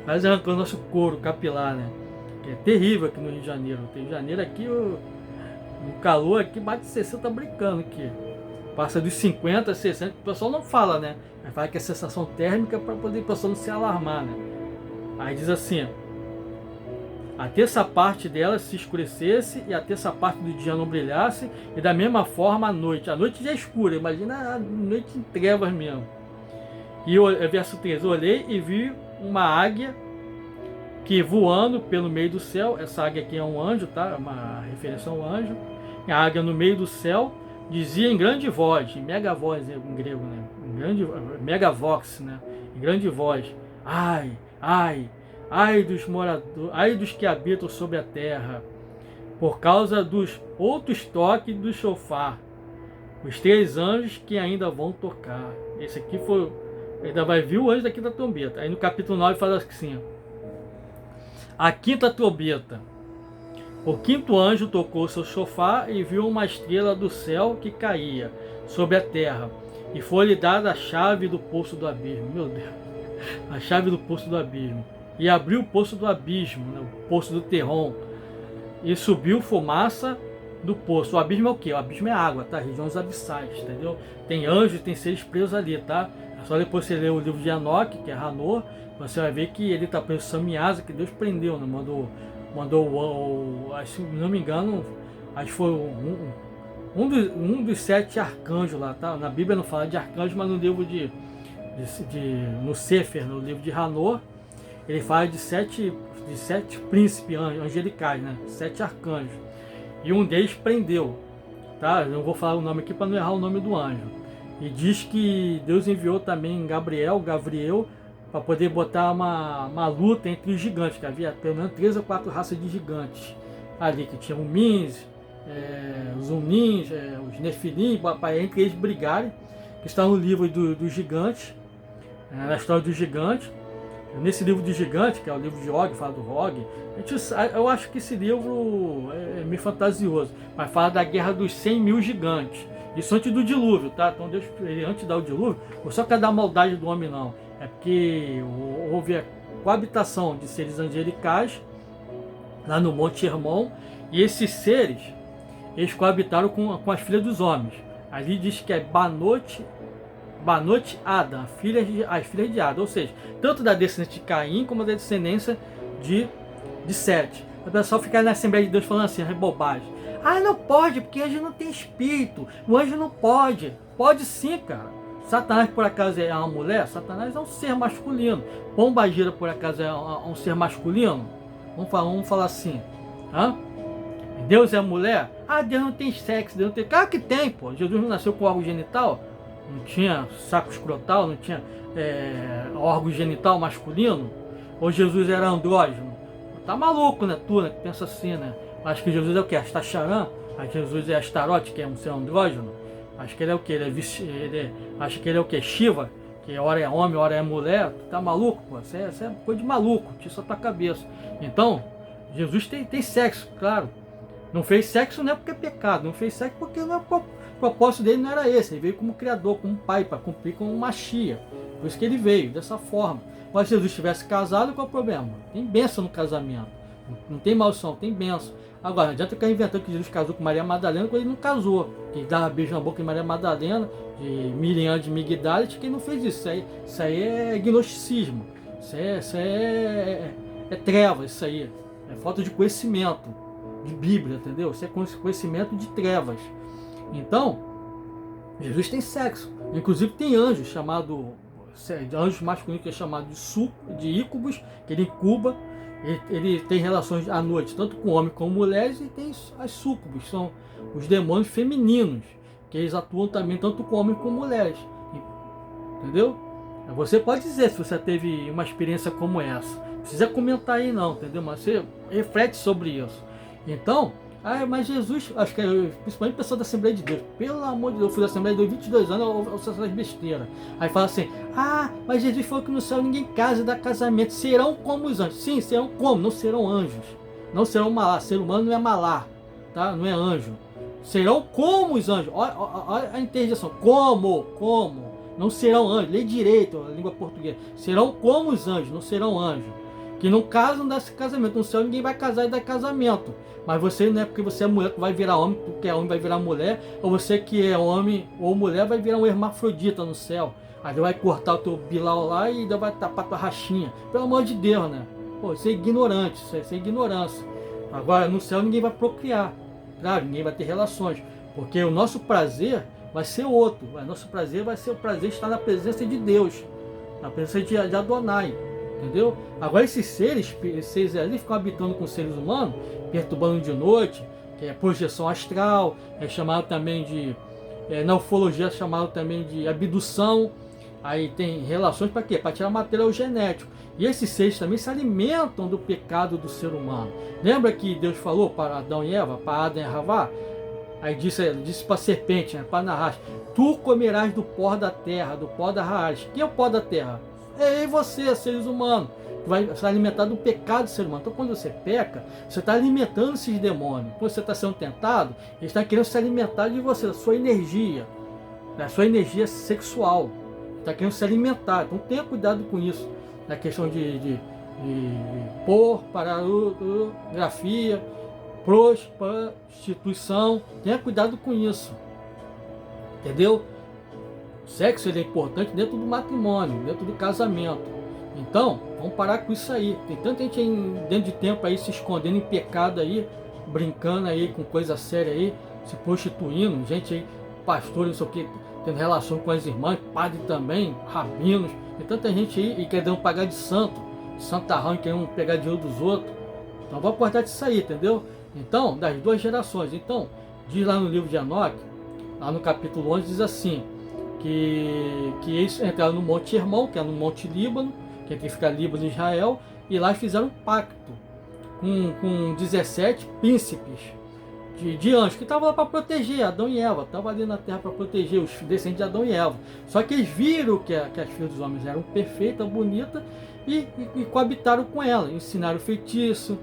quase arrancando nosso couro capilar, né? É terrível aqui no Rio de Janeiro. No Rio de Janeiro aqui, o calor aqui bate 60 brincando aqui. Passa dos 50, 60, o pessoal não fala, né? Mas fala que é sensação térmica para poder o pessoal não se alarmar, né? Aí diz assim, a terça parte dela se escurecesse e a terça parte do dia não brilhasse, e da mesma forma a noite. A noite já é escura, imagina a noite em trevas mesmo. E verso 13, olhei e vi uma águia que voando pelo meio do céu, essa águia aqui é um anjo, tá? É uma referência a um anjo. A águia no meio do céu dizia em grande voz, em mega voz em grego, né? Em grande, megavox, né? Em grande voz, ai, ai, ai dos moradores, ai dos que habitam sobre a terra, por causa dos outros toques do chofar, os 3 anjos que ainda vão tocar. Esse aqui foi, ainda vai vir o anjo daqui da trombeta. Aí no capítulo 9 fala assim, a quinta trombeta. O quinto anjo tocou seu chofar e viu uma estrela do céu que caía sobre a terra, e foi-lhe dada a chave do poço do abismo. Meu Deus, a chave do poço do abismo. E abriu o poço do abismo, né, o poço do Terrom, e subiu fumaça do poço. O abismo é o quê? O abismo é água, tá? Regiões abissais, entendeu? Tem anjos, tem seres presos ali, tá? É só depois você ler o livro de Enoque, que é Hanor, você vai ver que ele está preso Samiasa, que Deus prendeu, né? Mandou acho, se não me engano, acho que foi um dos 7 arcanjos lá, tá? Na Bíblia não fala de arcanjo, mas no livro no Sefer, no livro de Hanor, ele fala de sete príncipes angelicais, né? 7 arcanjos. E um deles prendeu, tá? Eu não vou falar o nome aqui para não errar o nome do anjo. E diz que Deus enviou também Gabriel, para poder botar uma luta entre os gigantes, que havia pelo menos 3 ou 4 raças de gigantes ali, que tinham Mins, os Unins, os Nefilim, para entre eles brigarem, que está no livro dos gigantes, na história dos gigantes. Nesse livro de gigante, que é o livro de Og, fala do Og, eu acho que esse livro é meio fantasioso, mas fala da guerra dos 100 mil gigantes. Isso antes do dilúvio, tá? Então Deus, antes de dar o dilúvio, não só quer dar a maldade do homem, não. É porque houve a coabitação de seres angelicais lá no Monte Hermon, e esses seres, eles coabitaram com as filhas dos homens. Ali diz que é Banot Adam, as filhas de Adam, ou seja, tanto da descendência de Caim como da descendência de Sete. O pessoal fica na Assembleia de Deus falando assim, é bobagem. Ah, não pode, porque anjo não tem espírito, o anjo não pode. Pode sim, cara. Satanás por acaso é uma mulher? Satanás é um ser masculino. Pombagira por acaso é um ser masculino? Vamos falar assim. Hã? Deus é mulher? Ah, Deus não tem sexo, Deus não tem... Claro que tem, pô. Jesus não nasceu com órgão genital? Não tinha saco escrotal? Não tinha órgão genital masculino? Ou Jesus era andrógeno? Tá maluco, né? Tu, né? Que pensa assim, né? Acho que Jesus é o quê? Astacharan? Acho que Jesus é Astarote, que é um ser andrógeno? Acho que ele é o quê? Acho que ele é o quê? Shiva? Que hora é homem, hora é mulher? Tu tá maluco, pô? Isso é coisa de maluco, tira só tua cabeça. Então, Jesus tem sexo, claro. Não fez sexo não é porque é pecado, não fez sexo porque não é, o propósito dele não era esse. Ele veio como criador, como pai, para cumprir com uma chia, Por isso que ele veio, dessa forma. Mas se Jesus tivesse casado, qual é o problema? Tem bênção no casamento. Não tem maldição, tem bênção. Agora, não adianta ficar inventando que Jesus casou com Maria Madalena quando ele não casou. Que ele dava beijo na boca de Maria Madalena, de Miriam de Migdalit, que ele não fez isso. Isso aí é gnosticismo. Isso aí é trevas, isso aí. É falta de conhecimento de Bíblia, entendeu? Isso é conhecimento de trevas. Então, Jesus tem sexo. Inclusive tem anjos chamados, anjos masculinos que é chamado de ícubos, que ele incuba. Ele tem relações à noite, tanto com homens como mulheres, e tem as súcubos, são os demônios femininos, que eles atuam também tanto com homens como mulheres. Entendeu? Você pode dizer se você teve uma experiência como essa. Não precisa comentar aí não, entendeu? Mas você reflete sobre isso. Então, mas Jesus, acho que principalmente pessoa da Assembleia de Deus, pelo amor de Deus, eu fui da Assembleia de Deus 22 anos, eu ouço essas besteiras. Aí fala assim, mas Jesus falou que no céu ninguém casa e dá casamento, serão como os anjos. Sim, serão como? Não serão anjos. Não serão malá, ser humano não é malá, tá? Não é anjo. Serão como os anjos. Olha a interjeição, como. Não serão anjos, lê direito a língua portuguesa. Serão como os anjos, não serão anjos. Que não casam, dá casamento. No céu ninguém vai casar e dar casamento. Mas você não é porque você é mulher que vai virar homem, tu que é homem vai virar mulher, ou você que é homem ou mulher vai virar um hermafrodita no céu. Aí vai cortar o teu bilau lá e ainda vai tapar tua rachinha. Pelo amor de Deus, né? Pô, isso é ignorante, isso é ignorância. Agora, no céu ninguém vai procriar. Claro, ninguém vai ter relações. Porque o nosso prazer vai ser outro. O nosso prazer vai ser o prazer de estar na presença de Deus. Na presença de Adonai. Entendeu? Agora esses seres ali ficam habitando com seres humanos, perturbando de noite, que é projeção astral, é chamado também de, na ufologia é chamado também de abdução. Aí tem relações para quê? Para tirar material genético. E esses seres também se alimentam do pecado do ser humano. Lembra que Deus falou para Adão e Eva, para Adão e Havá? Aí disse para a serpente, né, para Nahash, tu comerás do pó da terra, do pó da raiz. Quem é o pó da terra? É você, seres humanos, que vai se alimentar do pecado do ser humano. Então, quando você peca, você está alimentando esses demônios. Quando você está sendo tentado, eles estão querendo se alimentar de você, da sua energia sexual. Está querendo se alimentar. Então, tenha cuidado com isso. Na questão de pornografia, prostituição. Tenha cuidado com isso. Entendeu? O sexo ele é importante dentro do matrimônio, dentro do casamento. Então, vamos parar com isso aí. Tem tanta gente aí, dentro de tempo aí se escondendo em pecado aí, brincando aí com coisa séria aí, se prostituindo, gente aí, pastor, não sei o que, tendo relação com as irmãs, padre também, rabinos. Tem tanta gente aí e querendo pagar de santarrão e querendo pegar dinheiro dos outros. Então vamos cortar disso aí, entendeu? Então, das duas gerações. Então, diz lá no livro de Enoque, lá no capítulo 11, diz assim, que eles entraram no Monte Hermon, que é no Monte Líbano, que é que fica Líbano e Israel, e lá fizeram um pacto com 17 príncipes de anjos, que estavam lá para proteger Adão e Eva, estavam ali na terra para proteger os descendentes de Adão e Eva. Só que eles viram que as filhas dos homens eram perfeitas, bonitas, e coabitaram com elas, ensinaram feitiço,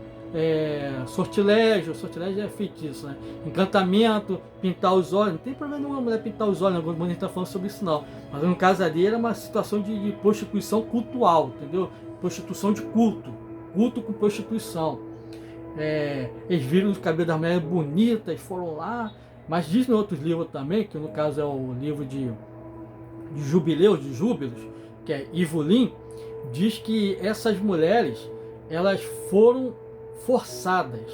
sortilégio é feitiço, né? Encantamento, pintar os olhos. Não tem problema nenhuma mulher pintar os olhos, não está falando sobre isso não. Mas no caso ali era uma situação de prostituição cultual, entendeu? Prostituição de culto com prostituição. Eles viram os cabelos das mulheres bonitas, foram lá, mas diz em outros livros também, que no caso é o livro de Jubileus, de Júbilos, que é Ivulim, diz que essas mulheres, elas foram forçadas,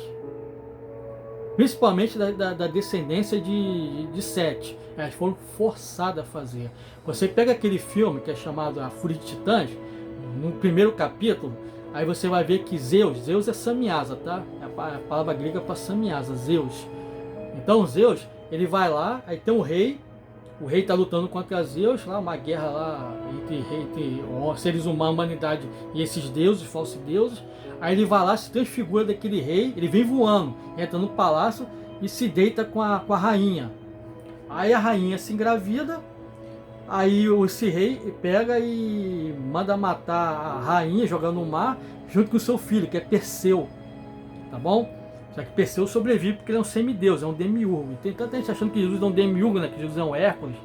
principalmente da descendência de Sete, elas foram forçadas a fazer. Você pega aquele filme que é chamado A Fúria de Titãs, no primeiro capítulo, aí você vai ver que Zeus é Samiasa, tá? É a palavra grega para Samiasa, Zeus. Então Zeus, ele vai lá, aí tem o rei está lutando contra Zeus, lá, uma guerra lá entre seres humanos, humanidade e esses deuses, falsos deuses. Aí ele vai lá, se transfigura daquele rei, ele vem voando, entra no palácio e se deita com a rainha. Aí a rainha se engravida, aí esse rei pega e manda matar a rainha, jogar no mar, junto com o seu filho, que é Perseu, tá bom? Só que Perseu sobrevive porque ele é um semideus, é um demiurgo. E tem tanta gente achando que Jesus é um demiurgo, né? Que Jesus é um Hércules.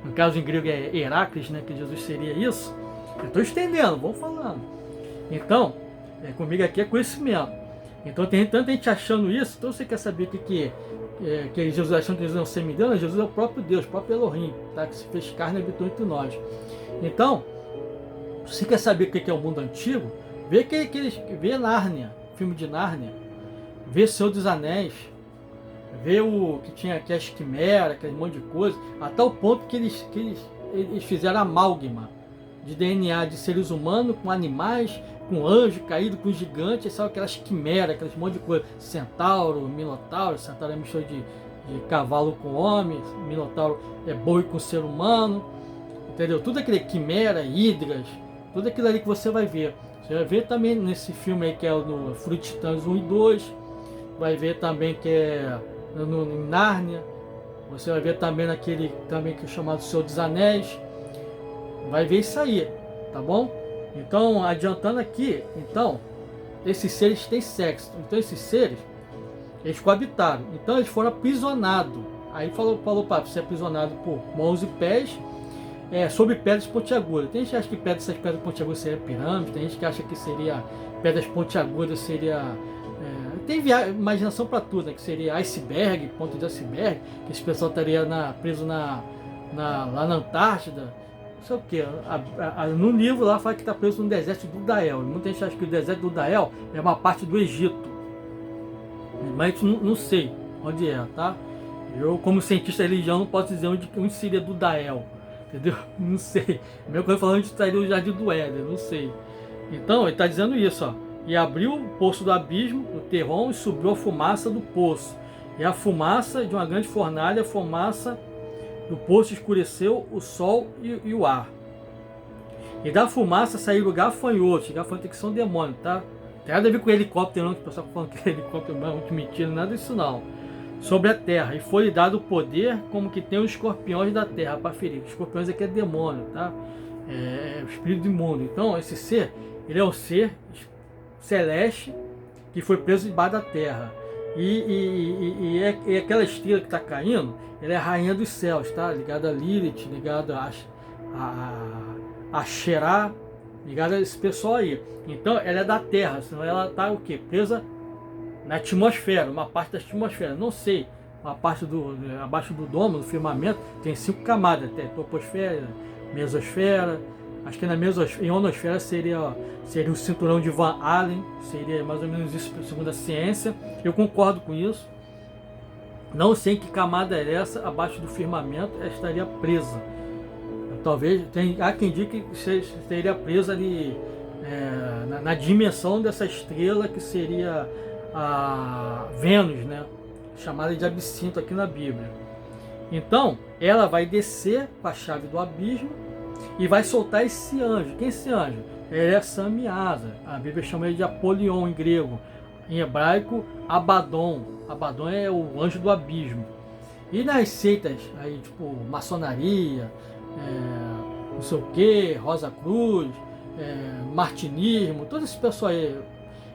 No caso em grego é Heracles, né? Que Jesus seria isso. Eu estou estendendo, vou falando. Então, comigo aqui é conhecimento. Então tem tanta gente achando isso. Então você quer saber o que Jesus achando que Jesus é um semideus? Jesus é o próprio Deus, o próprio Elohim, tá? Que se fez carne e habitou entre nós. Então, se você quer saber o que é o mundo antigo, vê Nárnia, filme de Nárnia, vê Senhor dos Anéis, vê o que tinha aqui as quimeras, aquele monte de coisa, a tal ponto que eles fizeram amálgama de DNA de seres humanos com animais, com anjo caído, com gigantes, sabe, aquelas quimeras, aqueles monte de coisa, centauro, minotauro, centauro é mistura de cavalo com homem, minotauro é boi com ser humano, entendeu? Tudo aquele quimera, hidras, tudo aquilo ali que você vai ver. Você vai ver também nesse filme aí que é no Fruto de Titãs 1 e 2, vai ver também que é em Nárnia, você vai ver também naquele também que é chamado Senhor dos Anéis, vai ver isso aí, tá bom? Então, adiantando aqui, então, esses seres têm sexo, então esses seres, eles coabitaram, então eles foram aprisionados, aí falou para ser aprisionado por mãos e pés, sobre pedras pontiagudas. Tem gente que acha que essas pedras pontiagudas seria pirâmide, tem gente que acha que seria pedras pontiagudas, seria... tem imaginação para tudo, né? Que seria iceberg, ponto de iceberg, que esse pessoal estaria preso lá na Antártida, não sei o que. No livro lá fala que está preso no deserto do Dael. Muita gente acha que o deserto do Dael é uma parte do Egito, mas não sei onde é, tá? Eu, como cientista de religião, não posso dizer onde seria do Dael, entendeu? Não sei. A mesma coisa falando de estaria o Jardim do Éden, não sei. Então, ele está dizendo isso, ó. E abriu o poço do abismo, o terrão, e subiu a fumaça do poço. E a fumaça de uma grande fornalha, a fumaça do poço escureceu o sol e o ar. E da fumaça saíram gafanhotos. Gafanhotos que são demônios, tá? Tem nada a ver com helicóptero, não, que o pessoal falando que é helicóptero é muito mentira, nada disso não. Sobre a terra, e foi-lhe dado o poder como que tem os escorpiões da terra para ferir. Os escorpiões aqui é demônio, tá? É o espírito imundo. Então, esse ser, ele é um ser celeste que foi preso debaixo da terra. E aquela estrela que está caindo, ela é a rainha dos céus, tá? Ligada a Lilith, ligada a Xerá, ligada a esse pessoal aí. Então, ela é da terra, senão ela está o quê? Presa na atmosfera, uma parte da atmosfera, não sei, uma parte abaixo do domo, do firmamento, tem 5 camadas, tem troposfera, mesosfera, acho que na ionosfera seria o cinturão de Van Allen, seria mais ou menos isso segundo a ciência, eu concordo com isso, não sei em que camada é essa, abaixo do firmamento, ela estaria presa, talvez, há quem diga que estaria presa ali, na dimensão dessa estrela que seria a Vênus, né? Chamada de absinto aqui na Bíblia. Então, ela vai descer com a chave do abismo e vai soltar esse anjo. Quem é esse anjo? Ele é Samiasa. A Bíblia chama ele de Apolion em grego. Em hebraico, Abaddon. Abaddon é o anjo do abismo. E nas seitas, aí, tipo, maçonaria, não sei o que, Rosa Cruz, martinismo, todo esse pessoal aí,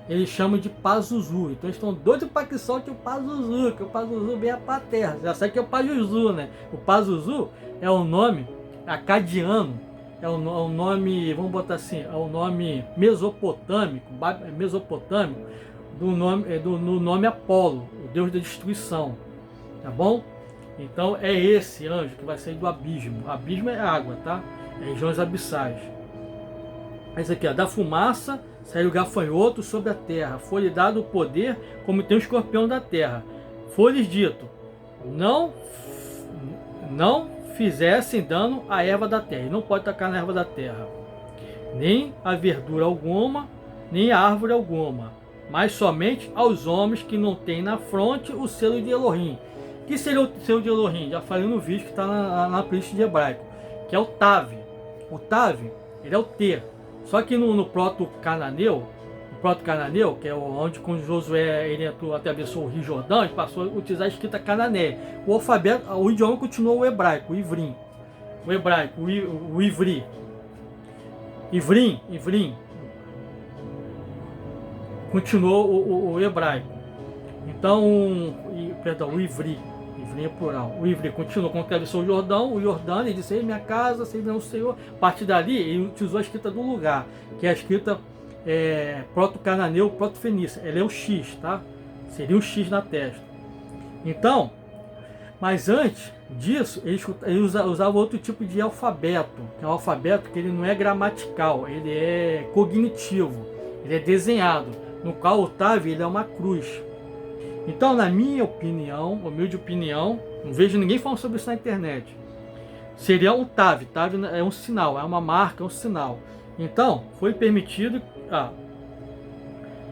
eles chamam de Pazuzu. Então eles estão doidos para que solte o Pazuzu, que o Pazuzu venha para a terra. Já sabe que é o Pazuzu, né? O Pazuzu é um nome acadiano, é um nome, vamos botar assim, é um nome mesopotâmico no nome Apolo, o deus da destruição, tá bom? Então é esse anjo que vai sair do abismo. O abismo é água, tá? É regiões abissais. Esse aqui, ó, da fumaça saiu o gafanhoto sobre a terra, foi-lhe dado o poder como tem o escorpião da terra. Foi-lhes dito, não fizessem dano à erva da terra, e não pode tacar na erva da terra, nem a verdura alguma, nem a árvore alguma, mas somente aos homens que não têm na fronte o selo de Elohim. Que seria o selo de Elohim? Já falei no vídeo que está na playlist de hebraico, que é o Tav. O Tav, ele é o T. Só que no proto-cananeu, que é onde quando Josué ele entrou, atravessou o Rio Jordão, ele passou a utilizar a escrita canané. O alfabeto, o idioma continuou o hebraico, o ivrim. O hebraico, o ivri. Ivrim. Continuou o hebraico. Então, perdão, o ivri. livrinho é plural. O Ivri continuou com atravessou o Jordão, ele disse, minha casa, servir ao Senhor. A partir dali, ele utilizou a escrita do lugar, que é a escrita proto-cananeu, proto-fenícia. Ela é o X, tá? Seria um X na testa. Então, mas antes disso, eles usavam outro tipo de alfabeto, que é um alfabeto que ele não é gramatical, ele é cognitivo, ele é desenhado, no qual o Tav ele é uma cruz. Então, na minha opinião, humilde opinião, não vejo ninguém falando sobre isso na internet, seria um Tav. Tav é um sinal, é uma marca, é um sinal. Então, foi permitido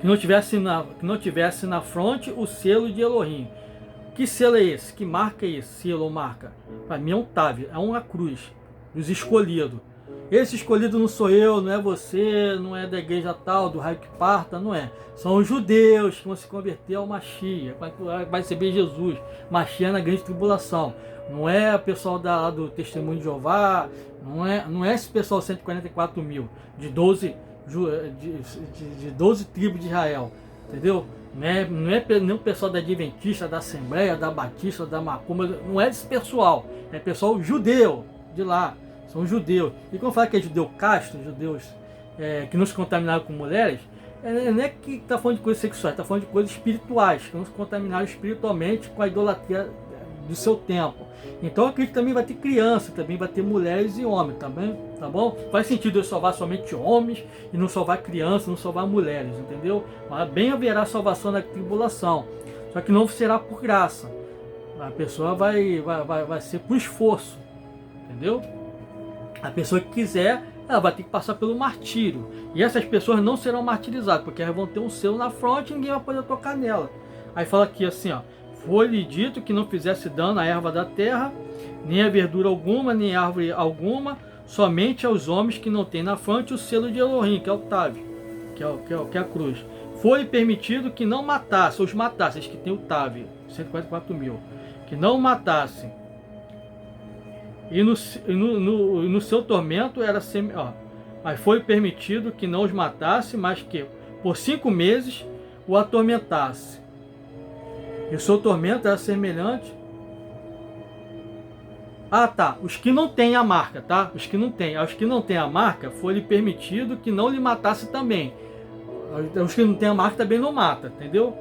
que não tivesse na fronte o selo de Elohim. Que selo é esse? Que marca é esse? Selo ou marca? Para mim é um Tav, é uma cruz dos escolhidos. Esse escolhido não sou eu, não é você, não é da igreja tal, do raio que parta, não é. São os judeus que vão se converter ao Mashiach, vai receber Jesus, Mashiach na grande tribulação. Não é o pessoal do Testemunho de Jeová, não é esse pessoal 144 mil, de 12 tribos de Israel, entendeu? Não é nem o pessoal da Adventista, da Assembleia, da Batista, da Macumba, não é esse pessoal, é pessoal judeu de lá. São judeus. E quando fala que é judeu casto, judeus que não se contaminaram com mulheres, não é que está falando de coisas sexuais, está falando de coisas espirituais, que não se contaminaram espiritualmente com a idolatria do seu tempo. Então eu acredito que também vai ter criança, também vai ter mulheres e homens, também, tá bom? Faz sentido eu salvar somente homens e não salvar crianças, não salvar mulheres, entendeu? Mas bem haverá salvação na tribulação, só que não será por graça. A pessoa vai ser por esforço, entendeu? A pessoa que quiser, ela vai ter que passar pelo martírio. E essas pessoas não serão martirizadas, porque elas vão ter um selo na fronte e ninguém vai poder tocar nela. Aí fala aqui assim, ó. Foi-lhe dito que não fizesse dano à erva da terra, nem a verdura alguma, nem árvore alguma, somente aos homens que não têm na fronte o selo de Elohim, que é o Tav, que é a cruz. Foi permitido que não matasse, os matasse, que tem o Tav, 144 mil, que não matassem. E no seu tormento era mas foi permitido que não os matasse, mas que por 5 meses o atormentasse. E o seu tormento era semelhante. Os que não têm a marca, tá? Os que não têm a marca, foi-lhe permitido que não lhe matasse também. Os que não têm a marca também não mata, entendeu?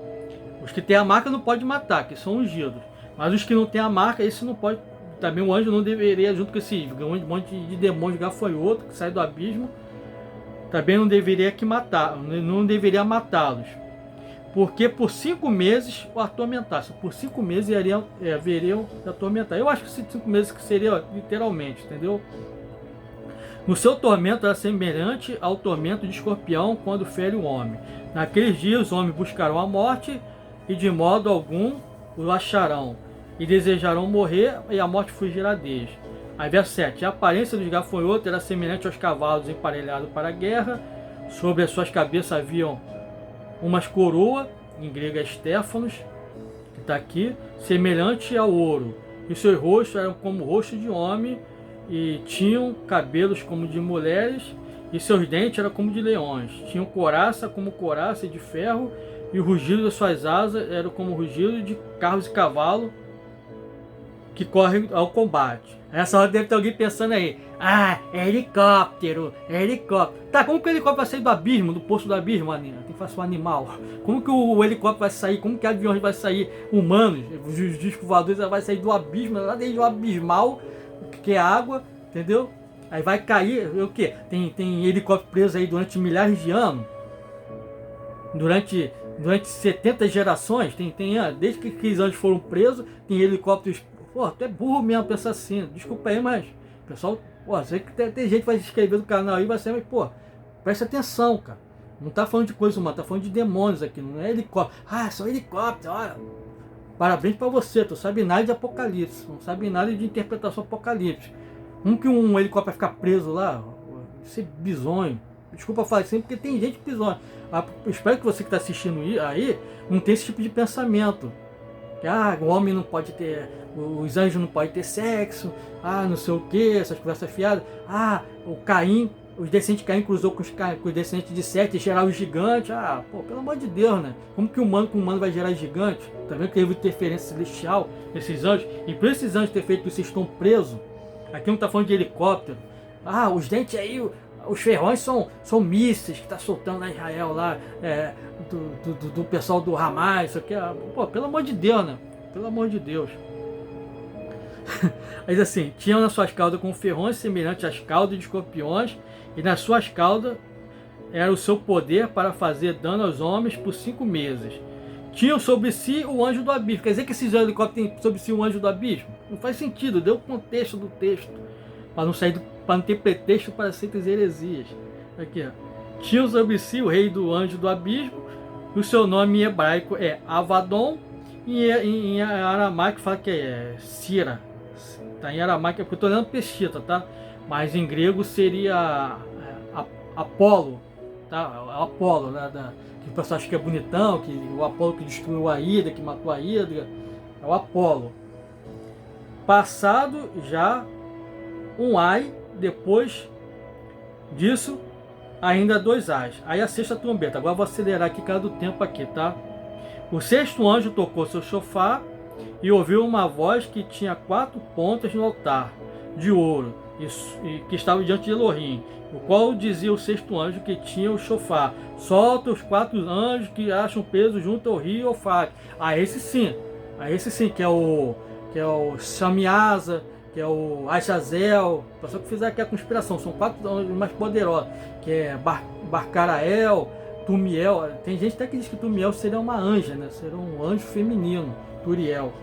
Os que têm a marca não pode matar, que são ungidos. Mas os que não têm a marca, esse não pode. Também o anjo não deveria, junto com esse monte de demônio gafanhoto que sai do abismo, também não deveria não deveria matá-los. Porque por 5 meses o atormentasse. Por 5 meses haveriam atormentar. Eu acho que 5 meses que seria literalmente, entendeu? No seu tormento era semelhante ao tormento de escorpião quando fere o homem. Naqueles dias os homens buscarão a morte e de modo algum o acharão. E desejarão morrer, e a morte fugirá deles. Aí verso 7. A aparência dos gafanhotos era semelhante aos cavalos emparelhados para a guerra. Sobre as suas cabeças haviam umas coroas, em grego é Stéfanos, que está aqui, semelhante ao ouro. E seus rostos eram como o rosto de homem, e tinham cabelos como de mulheres, e seus dentes eram como de leões. Tinham couraça como couraça de ferro, e o rugido das suas asas era como o rugido de carros e cavalos que correm ao combate. Essa hora deve ter alguém pensando aí, é helicóptero. Tá, como que o helicóptero vai sair do abismo, do poço do abismo, Aninha? Tem que fazer um animal. Como que o helicóptero vai sair? Como que aviões vai sair? Humanos, os discos voadores vai sair do abismo, lá dentro do abismal, que é água, entendeu? Aí vai cair, o quê? Tem helicóptero preso aí durante milhares de anos, durante 70 gerações, desde que aqueles anjos foram presos, tem helicópteros. Pô, tu é burro mesmo pensar assim, desculpa aí, mas pessoal, sei que tem gente que vai se inscrever no canal aí, vai ser, mas pô, presta atenção, cara. Não tá falando de coisa humana, tá falando de demônios aqui, não é helicóptero. Só helicóptero, olha. Parabéns pra você, tu sabe nada de Apocalipse, não sabe nada de interpretação Apocalipse. Como que um helicóptero vai ficar preso lá? Isso é bizonho. Desculpa falar assim, porque tem gente bizonha. Eu espero que você que está assistindo aí não tenha esse tipo de pensamento. O homem não pode ter, os anjos não podem ter sexo, não sei o que, essas conversas fiadas. O Caim os descendentes de Caim cruzou com os descendentes de Sete e geraram os gigantes. Ah, pô, pelo amor de Deus, né? Como que humano com humano vai gerar gigantes? Tá vendo que teve interferência celestial nesses anjos? E por esses anjos ter feito isso, estão presos. Aqui não tá falando de helicóptero. Ah, os dentes aí, os ferrões são mísseis que tá soltando lá em Israel, lá, do pessoal do Hamas, isso aqui. Pô, pelo amor de Deus, né? Pelo amor de Deus. Mas assim, tinham nas suas caudas com ferrões semelhantes às caudas de escorpiões, e nas suas caudas era o seu poder para fazer dano aos homens por 5 meses. Tinham sobre si o anjo do abismo. Quer dizer que esses helicópteros têm sobre si o anjo do abismo? Não faz sentido, deu o contexto do texto, para não ter pretexto para certas heresias. Aqui, ó. Tinham sobre si o rei do anjo do abismo, e o seu nome em hebraico é Avadon, e em aramaico fala que é Sira. Tá em aramaico, porque eu estou lendo Pesquita, tá? Mas em grego seria Apolo, tá? Apolo, né? Que o pessoal acha que é bonitão, que o Apolo que destruiu a Hidra, que matou a Hidra, é o Apolo. Passado já um ai, depois disso ainda 2 ais. Aí a 6ª trombeta. Agora eu vou acelerar aqui, cada do tempo aqui, tá? O 6º anjo tocou seu chofar e ouviu uma voz que tinha 4 pontas no altar de ouro e que estava diante de Elohim, o qual dizia o 6º anjo que tinha o chofar: solta os 4 anjos que acham peso junto ao rio Eufrates. Esse sim, que é o Shamiasa, que é o Azazel. O pessoal que fizer aqui a conspiração, são 4 anjos mais poderosos, que é Barcarael, Tumiel. Tem gente até que diz que Tumiel seria uma anja, né? Seria um anjo feminino, Turiel.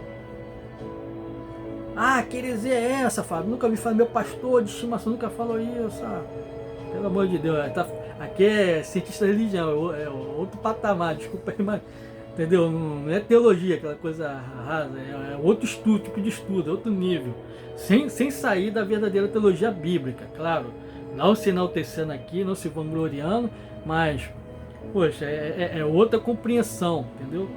Que heresia é essa, Fábio? Nunca vi falar, meu pastor de estimação nunca falou isso. Pelo amor de Deus, aqui é cientista da religião, é outro patamar, desculpa aí, mas entendeu? Não é teologia, aquela coisa rasa, é outro estudo, tipo de estudo, é outro nível. Sem sair da verdadeira teologia bíblica, claro. Não se enaltecendo aqui, não se vangloriando, mas, poxa, é outra compreensão, entendeu?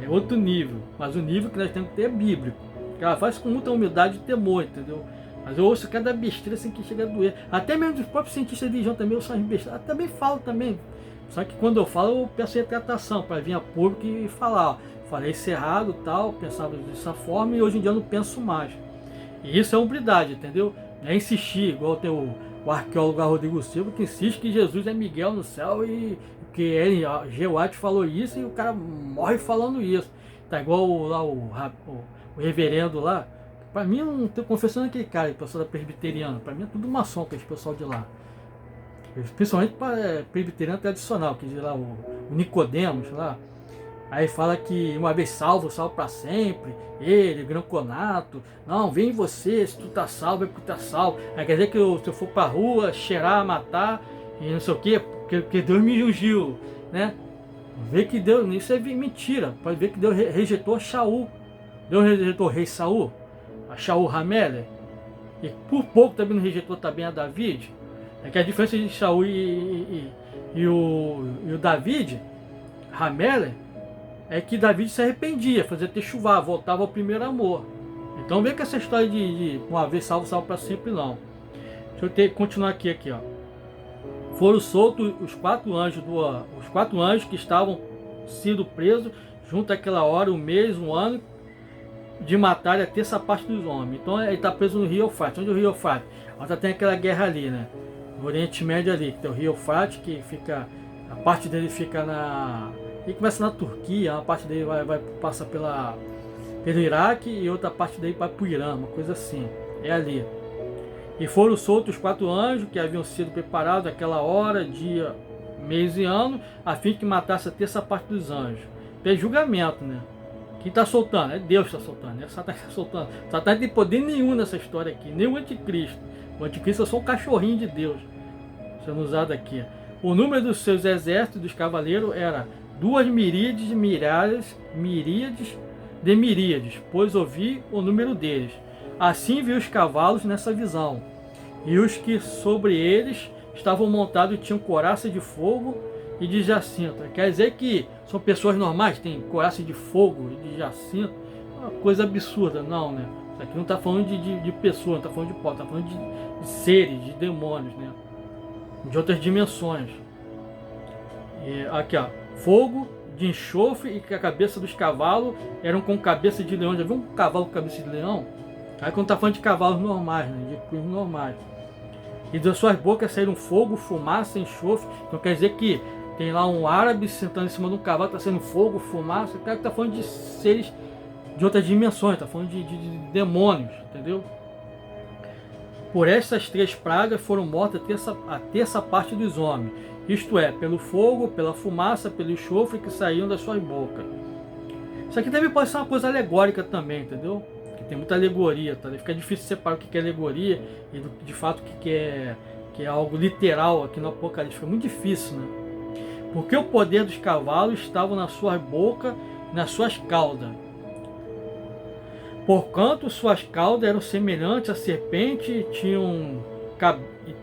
É outro nível, mas o nível que nós temos que ter é bíblico. Ela faz com muita humildade e temor, entendeu? Mas eu ouço cada besteira assim que chega a doer. Até mesmo dos próprios cientistas de religião também eu sou besteira. Também falo também. Só que quando eu falo, eu peço retratação para vir a público e falar, ó, falei isso errado, tal, pensava dessa forma e hoje em dia eu não penso mais. E isso é humildade, entendeu? Não é insistir, igual tem o arqueólogo Rodrigo Silva, que insiste que Jesus é Miguel no céu e que ele, G. White falou isso e o cara morre falando isso. Tá igual lá o reverendo lá. Para mim, eu não estou confessando aquele cara, o pessoal da presbiteriana. Para mim é tudo maçom, aquele pessoal de lá. Principalmente para presbiteriano tradicional, que diz lá o Nicodemos lá. Aí fala que uma vez salvo para sempre. Ele, Granconato. Não, vem você, se tu tá salvo, é porque tu tá salvo. Aí quer dizer que se eu for pra rua, cheirar, matar, e não sei o quê, porque Deus me ungiu, né? Vê que Deus, isso é mentira. Pode ver que Deus rejeitou Shaul. Deus rejeitou o rei Saul, a Shaul Hamelech, e por pouco também não rejeitou também a David. É que a diferença de Shaul e o David, Hamelech, é que David se arrependia, fazia techuvá, voltava ao primeiro amor. Então vê que essa história de uma vez salvo para sempre não. Deixa eu continuar aqui, ó. Foram soltos os 4 anjos que estavam sido presos junto àquela hora, um mês, um ano, de matar a 1/3 parte dos homens. Então ele está preso no rio Eufrates. Onde é o rio Eufrates? Onde tem aquela guerra ali, né? No Oriente Médio ali, que tem o rio Eufrates, que fica, a parte dele fica ele começa na Turquia, uma parte dele passa pelo Iraque e outra parte dele vai para o Irã, uma coisa assim. É ali. E foram soltos os 4 anjos que haviam sido preparados naquela hora, dia, mês e ano, a fim de que matasse a 1/3 parte dos anjos. Tem julgamento, né? Quem está soltando? É Deus que está soltando, é Satanás que está soltando. Satanás não tem poder nenhum nessa história aqui, nem o anticristo. O anticristo é só um cachorrinho de Deus, sendo usado aqui. O número dos seus exércitos, dos cavaleiros, era 2 miríades de miríades, pois ouvi o número deles. Assim vi os cavalos nessa visão, e os que sobre eles estavam montados tinham couraça de fogo e de jacinto. Quer dizer que são pessoas normais, tem coraça de fogo e de jacinto. Uma coisa absurda, não, né? Isso aqui não está falando de pessoa, não está falando de pó, está falando de seres, de demônios, né? de outras dimensões. E aqui, ó, fogo de enxofre e que a cabeça dos cavalos eram com cabeça de leão. Já viu um cavalo com cabeça de leão? Aí quando tá falando de cavalos normais, né, de cruz normais. E das suas bocas saíram fogo, fumaça, enxofre. Então quer dizer que tem lá um árabe sentando em cima de um cavalo, está saindo fogo, fumaça. O cara está falando de seres de outras dimensões, está falando de demônios, entendeu? Por estas 3 pragas foram mortas a terça parte dos homens. Isto é, pelo fogo, pela fumaça, pelo enxofre que saíam das suas bocas. Isso aqui também pode ser uma coisa alegórica também, entendeu? Que tem muita alegoria, tá? Fica difícil separar o que é alegoria e de fato o que é algo literal aqui no Apocalipse. Fica muito difícil, né? Porque o poder dos cavalos estava nas suas bocas, nas suas caudas. Porquanto suas caudas eram semelhantes a serpente e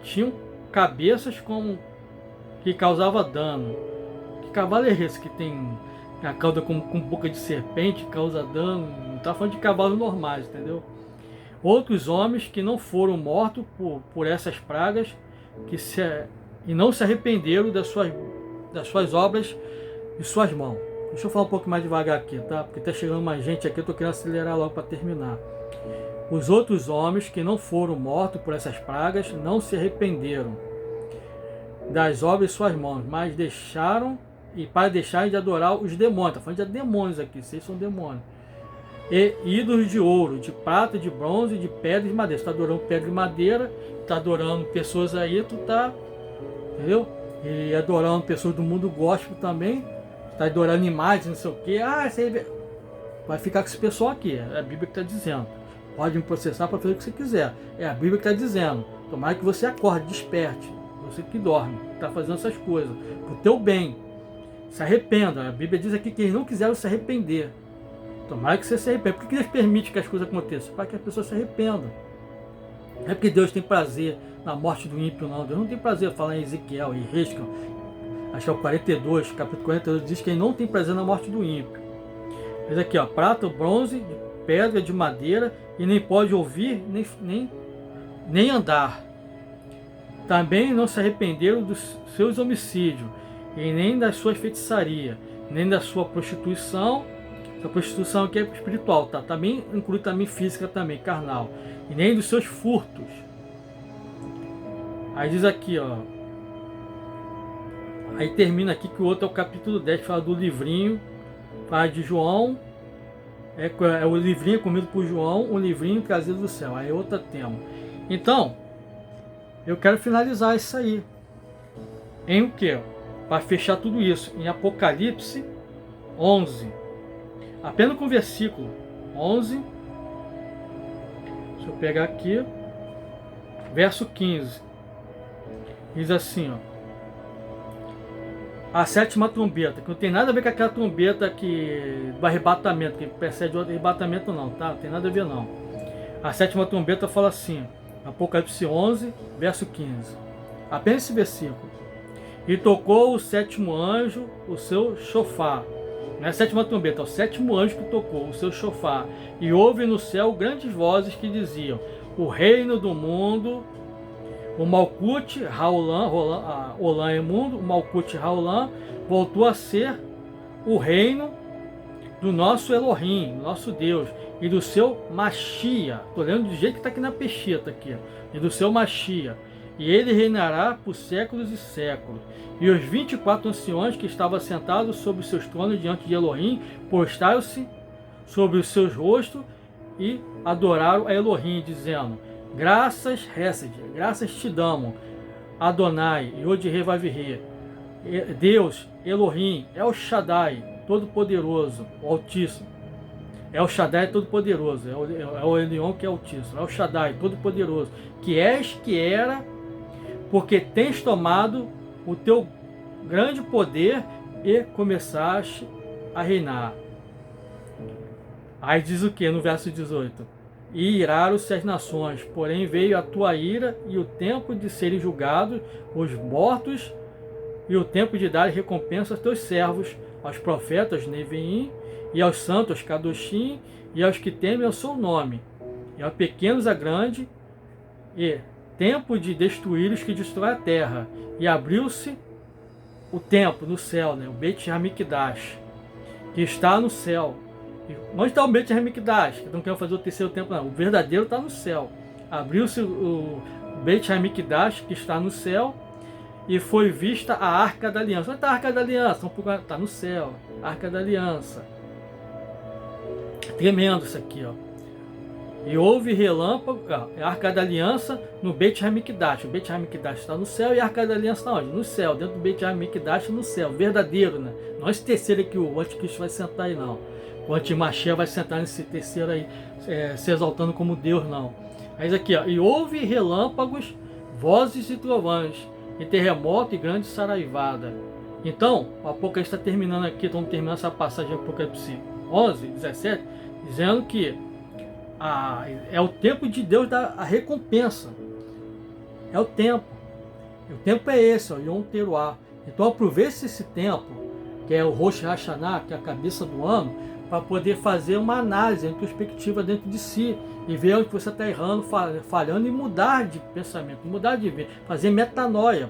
tinham cabeças como que causava dano. Que cavalo é esse que tem a cauda com boca de serpente, causa dano? Não está falando de cavalos normais, entendeu? Outros homens que não foram mortos por essas pragas e não se arrependeram das suas obras e suas mãos. Deixa eu falar um pouco mais devagar aqui, tá? Porque está chegando mais gente aqui, eu estou querendo acelerar logo para terminar. Os outros homens que não foram mortos por essas pragas não se arrependeram das obras de suas mãos, mas para deixarem de adorar os demônios. Está falando de demônios aqui, vocês são demônios. E ídolos de ouro, de prata, de bronze, de pedra e de madeira. Você está adorando pedra e madeira, está adorando pessoas aí, tu tá, entendeu? E adorando pessoas do mundo gospel também, está adorando imagens, não sei o que. Você vai ficar com esse pessoal aqui, é a Bíblia que está dizendo. Pode me processar para fazer o que você quiser. É a Bíblia que está dizendo. Tomara que você acorde, desperte. Você que dorme, está fazendo essas coisas, para o teu bem. Se arrependa. A Bíblia diz aqui que eles não quiseram se arrepender. Tomara que você se arrependa. Por que Deus permite que as coisas aconteçam? Para que as pessoas se arrependam. Não é porque Deus tem prazer na morte do ímpio, não. Deus não tem prazer, falar em Ezequiel e Resca. Acho que é o 42, capítulo 42, diz que ele não tem prazer na morte do ímpio. Mas aqui, ó, prata, bronze, de pedra, de madeira, e nem pode ouvir, nem andar. Também não se arrependeram dos seus homicídios, e nem das suas feitiçarias, nem da sua prostituição. A prostituição aqui é espiritual, tá? Também inclui também física, também carnal. E nem dos seus furtos. Aí diz aqui, ó. Aí termina aqui que o outro é o capítulo 10, fala do livrinho, fala de João. É o livrinho comido por João, um livrinho trazido do céu. Aí é outro tema. Então, eu quero finalizar isso aí. Em o quê? Para fechar tudo isso. Em Apocalipse 11. Apenas com o versículo 11. Deixa eu pegar aqui. Verso 15. Diz assim, ó. A 7ª trombeta, que não tem nada a ver com aquela trombeta do arrebatamento, que precede o arrebatamento não, tá? Não tem nada a ver não. A 7ª trombeta fala assim, Apocalipse 11, verso 15. Apenas esse versículo. E tocou o 7º anjo o seu chofar. Não é a 7ª trombeta, é o 7º anjo que tocou o seu chofar. E houve no céu grandes vozes que diziam, o reino do mundo, o Malkut Olam é mundo, o Malkut Haolam voltou a ser o reino do nosso Elohim, nosso Deus, e do seu Machia. Estou lendo do jeito que está aqui na pecheta, aqui, e do seu Machia. E ele reinará por séculos e séculos. E os 24 anciões que estavam sentados sobre os seus tronos diante de Elohim, postaram-se sobre os seus rostos e adoraram a Elohim, dizendo, graças, Hesed, graças te damos, Adonai, Yod-Heh-Vav-Heh, Deus, Elohim, El Shaddai, Todo-Poderoso, o Altíssimo. El Shaddai Todo-Poderoso, é o Elion que é Altíssimo, El Shaddai Todo-Poderoso, que és, que era, porque tens tomado o teu grande poder e começaste a reinar. Aí diz o que no verso 18? E iraram-se as nações, porém veio a tua ira e o tempo de serem julgados os mortos e o tempo de dar recompensa aos teus servos, aos profetas Neviim e aos santos Kadoshim e aos que temem o seu nome, e aos pequenos a grande, e tempo de destruir os que destroem a terra. E abriu-se o templo no céu, né? O Beit Hamikdash, que está no céu. E onde está o Beit Hamikdash? Que não quer fazer o terceiro templo, não. O verdadeiro está no céu. Abriu-se o Beit Hamikdash, que está no céu, e foi vista a Arca da Aliança. Onde está a Arca da Aliança? Está no céu. Arca da Aliança. Tremendo isso aqui, ó. E houve relâmpago, a Arca da Aliança no Beit Hamikdash. O Beit Hamikdash está no céu e a Arca da Aliança está onde? No céu, dentro do Beit Hamikdash, no céu, verdadeiro, né? Não esse terceiro aqui, o anticristo vai sentar aí, não. O antimachia vai sentar nesse terceiro aí, se exaltando como Deus, não. Mas aqui, ó, e houve relâmpagos, vozes e trovões, e terremoto e grande saraivada. Então, o Apocalipse está terminando aqui, estamos terminando essa passagem do Apocalipse 11, 17, dizendo que é o tempo de Deus da recompensa. É o tempo. E o tempo é esse, ó, Yom Teruah. Então aproveite esse tempo, que é o Rosh Hashanah, que é a cabeça do ano, para poder fazer uma análise, uma introspectiva dentro de si e ver onde você está errando, falhando, e mudar de pensamento, mudar de ver, fazer metanoia.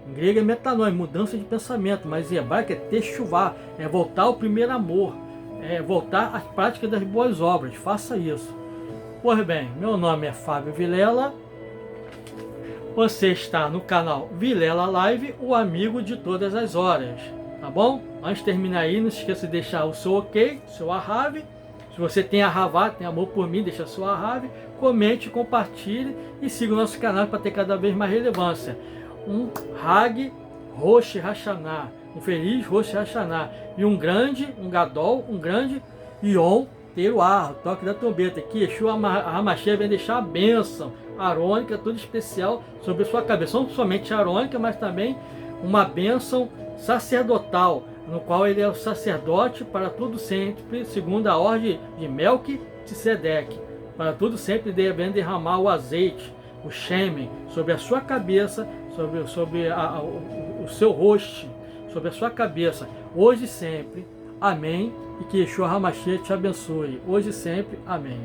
Em grego é metanoia, mudança de pensamento, mas em hebraico é techuvá, é voltar ao primeiro amor, é voltar às práticas das boas obras. Faça isso. Pois bem, meu nome é Fábio Vilela. Você está no canal Vilela Live, o amigo de todas as horas. Tá bom? Antes de terminar aí, não se esqueça de deixar o seu ok, seu arrave. Se você tem arravá, tem amor por mim, deixa seu arrave. Comente, compartilhe e siga o nosso canal para ter cada vez mais relevância. Um Hag Rosh Hashanah. Um feliz Rosh Hashanah. E um gadol, um grande Yom Teruah, toque da trombeta. Que Yeshua HaMashiach vem deixar a bênção arônica, toda especial sobre a sua cabeça. Não somente arônica, mas também uma bênção sacerdotal, no qual ele é o sacerdote para tudo sempre, segundo a ordem de Melquisedeque. Para tudo sempre devendo derramar o azeite, o shemen, sobre a sua cabeça, sobre o seu rosto, sobre a sua cabeça, hoje e sempre. Amém. E que Yeshua HaMashiach te abençoe, hoje e sempre. Amém.